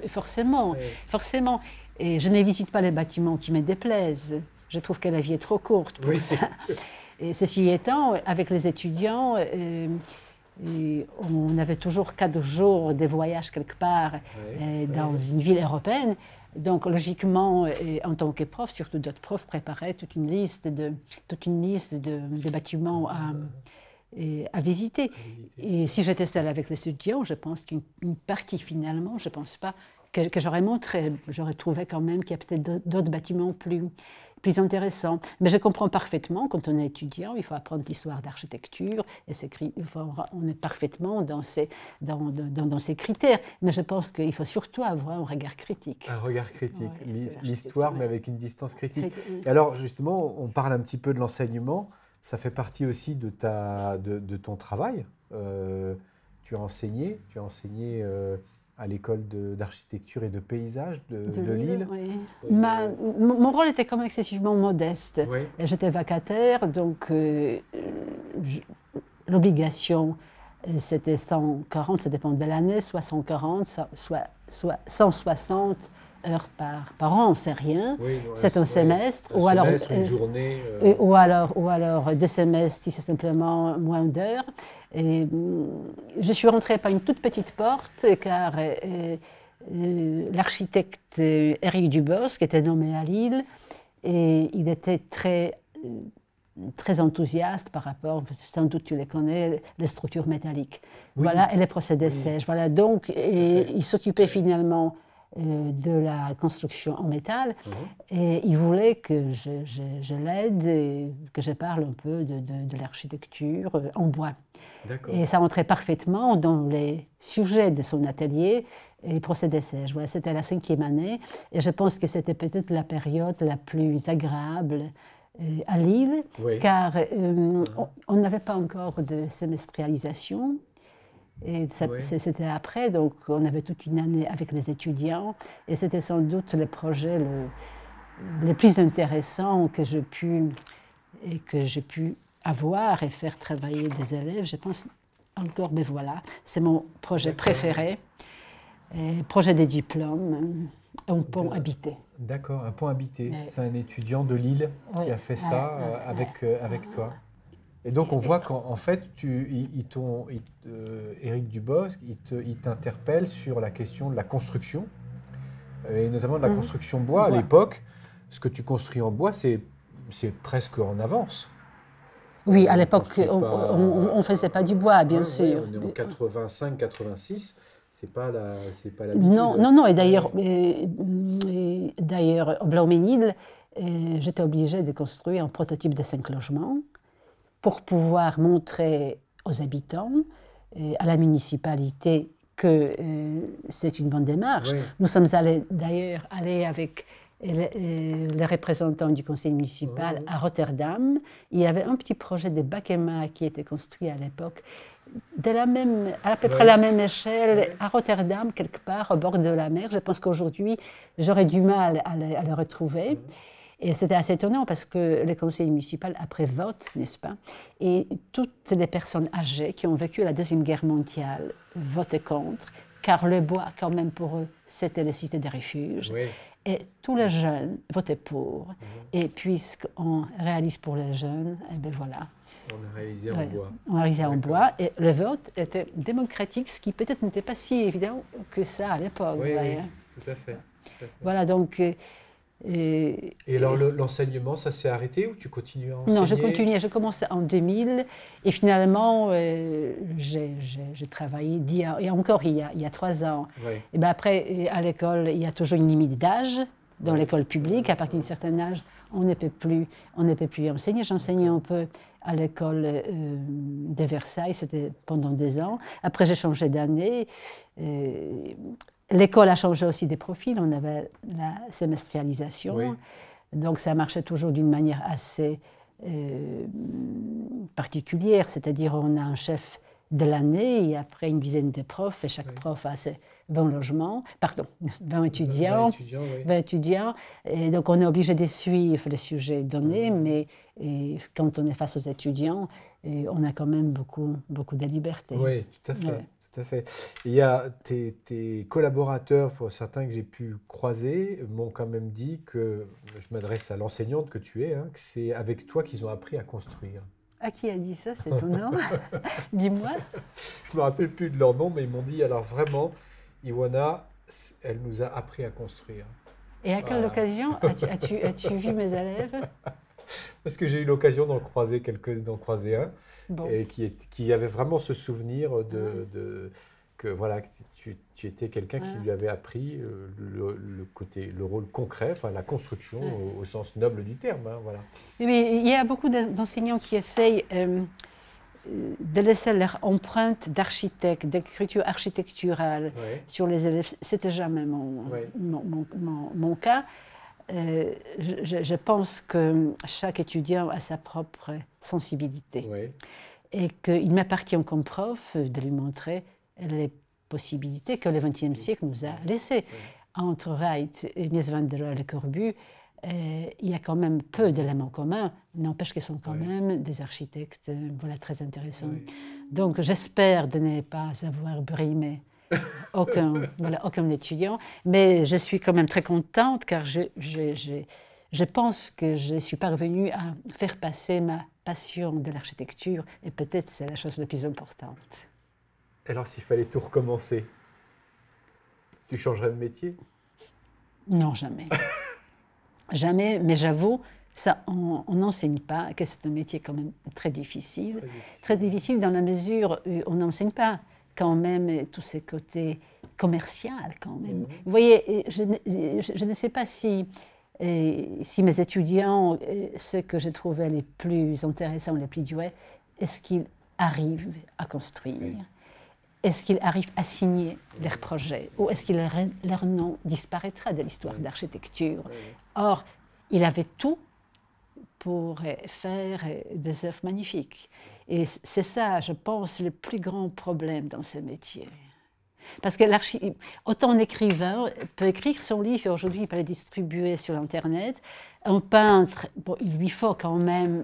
forcément. Et je ne visite pas les bâtiments qui me déplaisent. Je trouve que la vie est trop courte pour ça. Et ceci étant, avec les étudiants, on avait toujours 4 jours de voyage quelque part dans une ville européenne. Donc, logiquement, en tant que prof, surtout d'autres profs préparaient toute une liste de bâtiments à visiter. Et si j'étais seule avec les étudiants, je pense qu'une partie, finalement, je ne pense pas que j'aurais montré. J'aurais trouvé quand même qu'il y a peut-être d'autres bâtiments plus intéressants. Mais je comprends parfaitement, quand on est étudiant, il faut apprendre l'histoire d'architecture, et on est parfaitement dans ces critères. Mais je pense qu'il faut surtout avoir un regard critique. Un regard critique, l'histoire, mais avec une distance critique. Et alors, justement, on parle un petit peu de l'enseignement. Ça fait partie aussi de ton travail. Tu as enseigné à l'école d'architecture et de paysage de Lille. Mon rôle était quand même excessivement modeste. J'étais vacataire, donc l'obligation, c'était 140, ça dépend de l'année, soit 140, soit 160 heures par an, c'est rien. C'est un semestre. Ou alors une journée. Ou alors 2 semestres, si c'est simplement moins d'heures. Et je suis rentrée par une toute petite porte, car l'architecte Éric Dubosc était nommé à Lille, et il était très enthousiaste par rapport, sans doute tu les connais, les structures métalliques. Voilà, et les procédés sèches. Voilà, donc, il s'occupait finalement de la construction en métal, et il voulait que je l'aide et que je parle un peu de l'architecture en bois. Et ça rentrait parfaitement dans les sujets de son atelier, et procédés sèches. Voilà, c'était la 5e année, et je pense que c'était peut-être la période la plus agréable à Lille, car on n'avait pas encore de semestrialisation. Et c'était après, donc on avait toute une année avec les étudiants, et c'était sans doute le projet le plus intéressant que j'ai pu avoir et faire travailler des élèves. Je pense encore, mais voilà, c'est mon projet préféré. Projet des diplômes, un pont habité. D'accord, un pont habité. Ouais. C'est un étudiant de Lille qui a fait ça avec toi. Et donc on voit qu'en fait, Éric Dubosc, il t'interpelle sur la question de la construction, et notamment de la construction bois. À l'époque, ce que tu construis en bois, c'est presque en avance. Oui, à l'époque, on ne faisait pas du bois, bien sûr. On est en 85-86. C'est pas l'habitude. Non. Et d'ailleurs, au Blauménil, j'étais obligée de construire un prototype de 5 logements pour pouvoir montrer aux habitants, à la municipalité, que c'est une bonne démarche. Oui. Nous sommes d'ailleurs allés avec les représentants du conseil municipal à Rotterdam. Il y avait un petit projet de Bakema qui était construit à l'époque, à peu près la même échelle, à Rotterdam, quelque part, au bord de la mer. Je pense qu'aujourd'hui, j'aurais du mal à le retrouver. Et c'était assez étonnant parce que le conseil municipal, après vote, n'est-ce pas, et toutes les personnes âgées qui ont vécu la Deuxième Guerre mondiale votaient contre, car le bois, quand même, pour eux, c'était les cités de refuge. Oui. Et tous les jeunes votaient pour. Et puisqu'on réalise pour les jeunes, eh bien voilà. On a réalisé en bois. On a réalisé en bois. Et le vote était démocratique, ce qui peut-être n'était pas si évident que ça à l'époque. Oui, tout à fait. Voilà, donc... Et alors l'enseignement, ça s'est arrêté ou tu continues à enseigner? Non, je continuais. Je commençais en 2000 et finalement, j'ai travaillé, et encore il y a 3 ans. Oui. Et ben après, à l'école, il y a toujours une limite d'âge dans l'école publique. À partir d'un certain âge, on ne peut plus enseigner. J'enseignais un peu à l'école de Versailles, c'était pendant 2 ans. Après, j'ai changé d'année. L'école a changé aussi des profils, on avait la semestrialisation, donc ça marchait toujours d'une manière assez particulière, c'est-à-dire on a un chef de l'année et après une dizaine de profs, et chaque prof a ses 20 logements, pardon, 20 étudiants, 20 étudiants, et donc on est obligé de suivre les sujets donnés, mais quand on est face aux étudiants, on a quand même beaucoup de liberté. Oui, tout à fait. Ouais. Tout à fait. Il y a tes collaborateurs, pour certains que j'ai pu croiser, m'ont quand même dit que, je m'adresse à l'enseignante que tu es, hein, que c'est avec toi qu'ils ont appris à construire. À qui a dit ça? C'est étonnant. Dis-moi. Je ne me rappelle plus de leur nom, mais ils m'ont dit, alors vraiment, Iwana, elle nous a appris à construire. Et à quelle occasion as-tu vu mes élèves? Parce que j'ai eu l'occasion d'en croiser un. Bon. Et qui avait vraiment ce souvenir que voilà, tu étais quelqu'un qui lui avait appris le rôle concret, enfin la construction au sens noble du terme. Hein, voilà. Mais il y a beaucoup d'enseignants qui essayent de laisser leur empreinte d'architecte, d'écriture architecturale sur les élèves. C'était jamais mon cas. Je pense que chaque étudiant a sa propre sensibilité et qu'il m'appartient comme prof de lui montrer les possibilités que le XXe siècle nous a laissées. Entre Wright et Mies van der Rohe et Le Corbusier, il y a quand même peu d'éléments communs, n'empêche qu'ils sont quand même des architectes très intéressants. Donc j'espère de ne pas avoir brimé aucun étudiant, mais je suis quand même très contente car je pense que je suis parvenue à faire passer ma passion de l'architecture et peut-être c'est la chose la plus importante. Alors s'il fallait tout recommencer, tu changerais de métier? Non, jamais. Jamais, mais j'avoue, ça, on n'enseigne pas, que c'est un métier quand même très difficile. Très difficile dans la mesure où on n'enseigne pas quand même tous ces côtés commerciaux quand même. Vous voyez, je ne sais pas si mes étudiants, ceux que j'ai trouvés les plus intéressants, les plus doués, est-ce qu'ils arrivent à construire? Est-ce qu'ils arrivent à signer leurs projets? Ou est-ce que leur nom disparaîtra de l'histoire d'architecture? Or, il avait tout pour faire des œuvres magnifiques. Et c'est ça, je pense, le plus grand problème dans ce métier. Parce que autant un écrivain peut écrire son livre et aujourd'hui il peut le distribuer sur Internet. Un peintre, bon, il lui faut quand même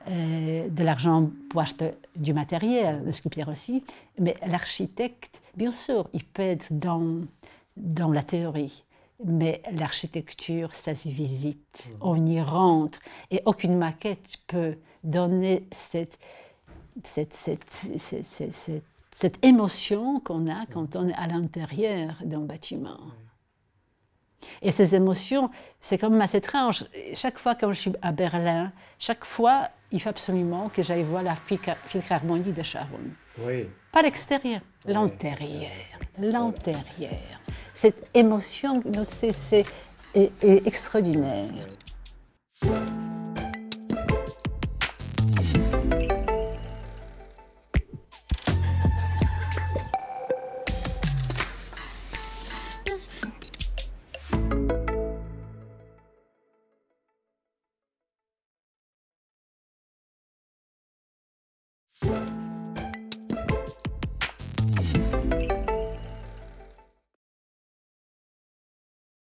de l'argent pour acheter du matériel, le sculpteur aussi, mais l'architecte, bien sûr, il peut être dans la théorie, mais l'architecture, ça se visite, on y rentre, et aucune maquette peut donner cette émotion qu'on a quand on est à l'intérieur d'un bâtiment. Et ces émotions, c'est quand même assez étrange. Chaque fois quand je suis à Berlin, chaque fois, il faut absolument que j'aille voir la Philharmonie de Scharoun. Oui. Pas l'extérieur, l'intérieur. L'intérieur. Cette émotion, c'est extraordinaire.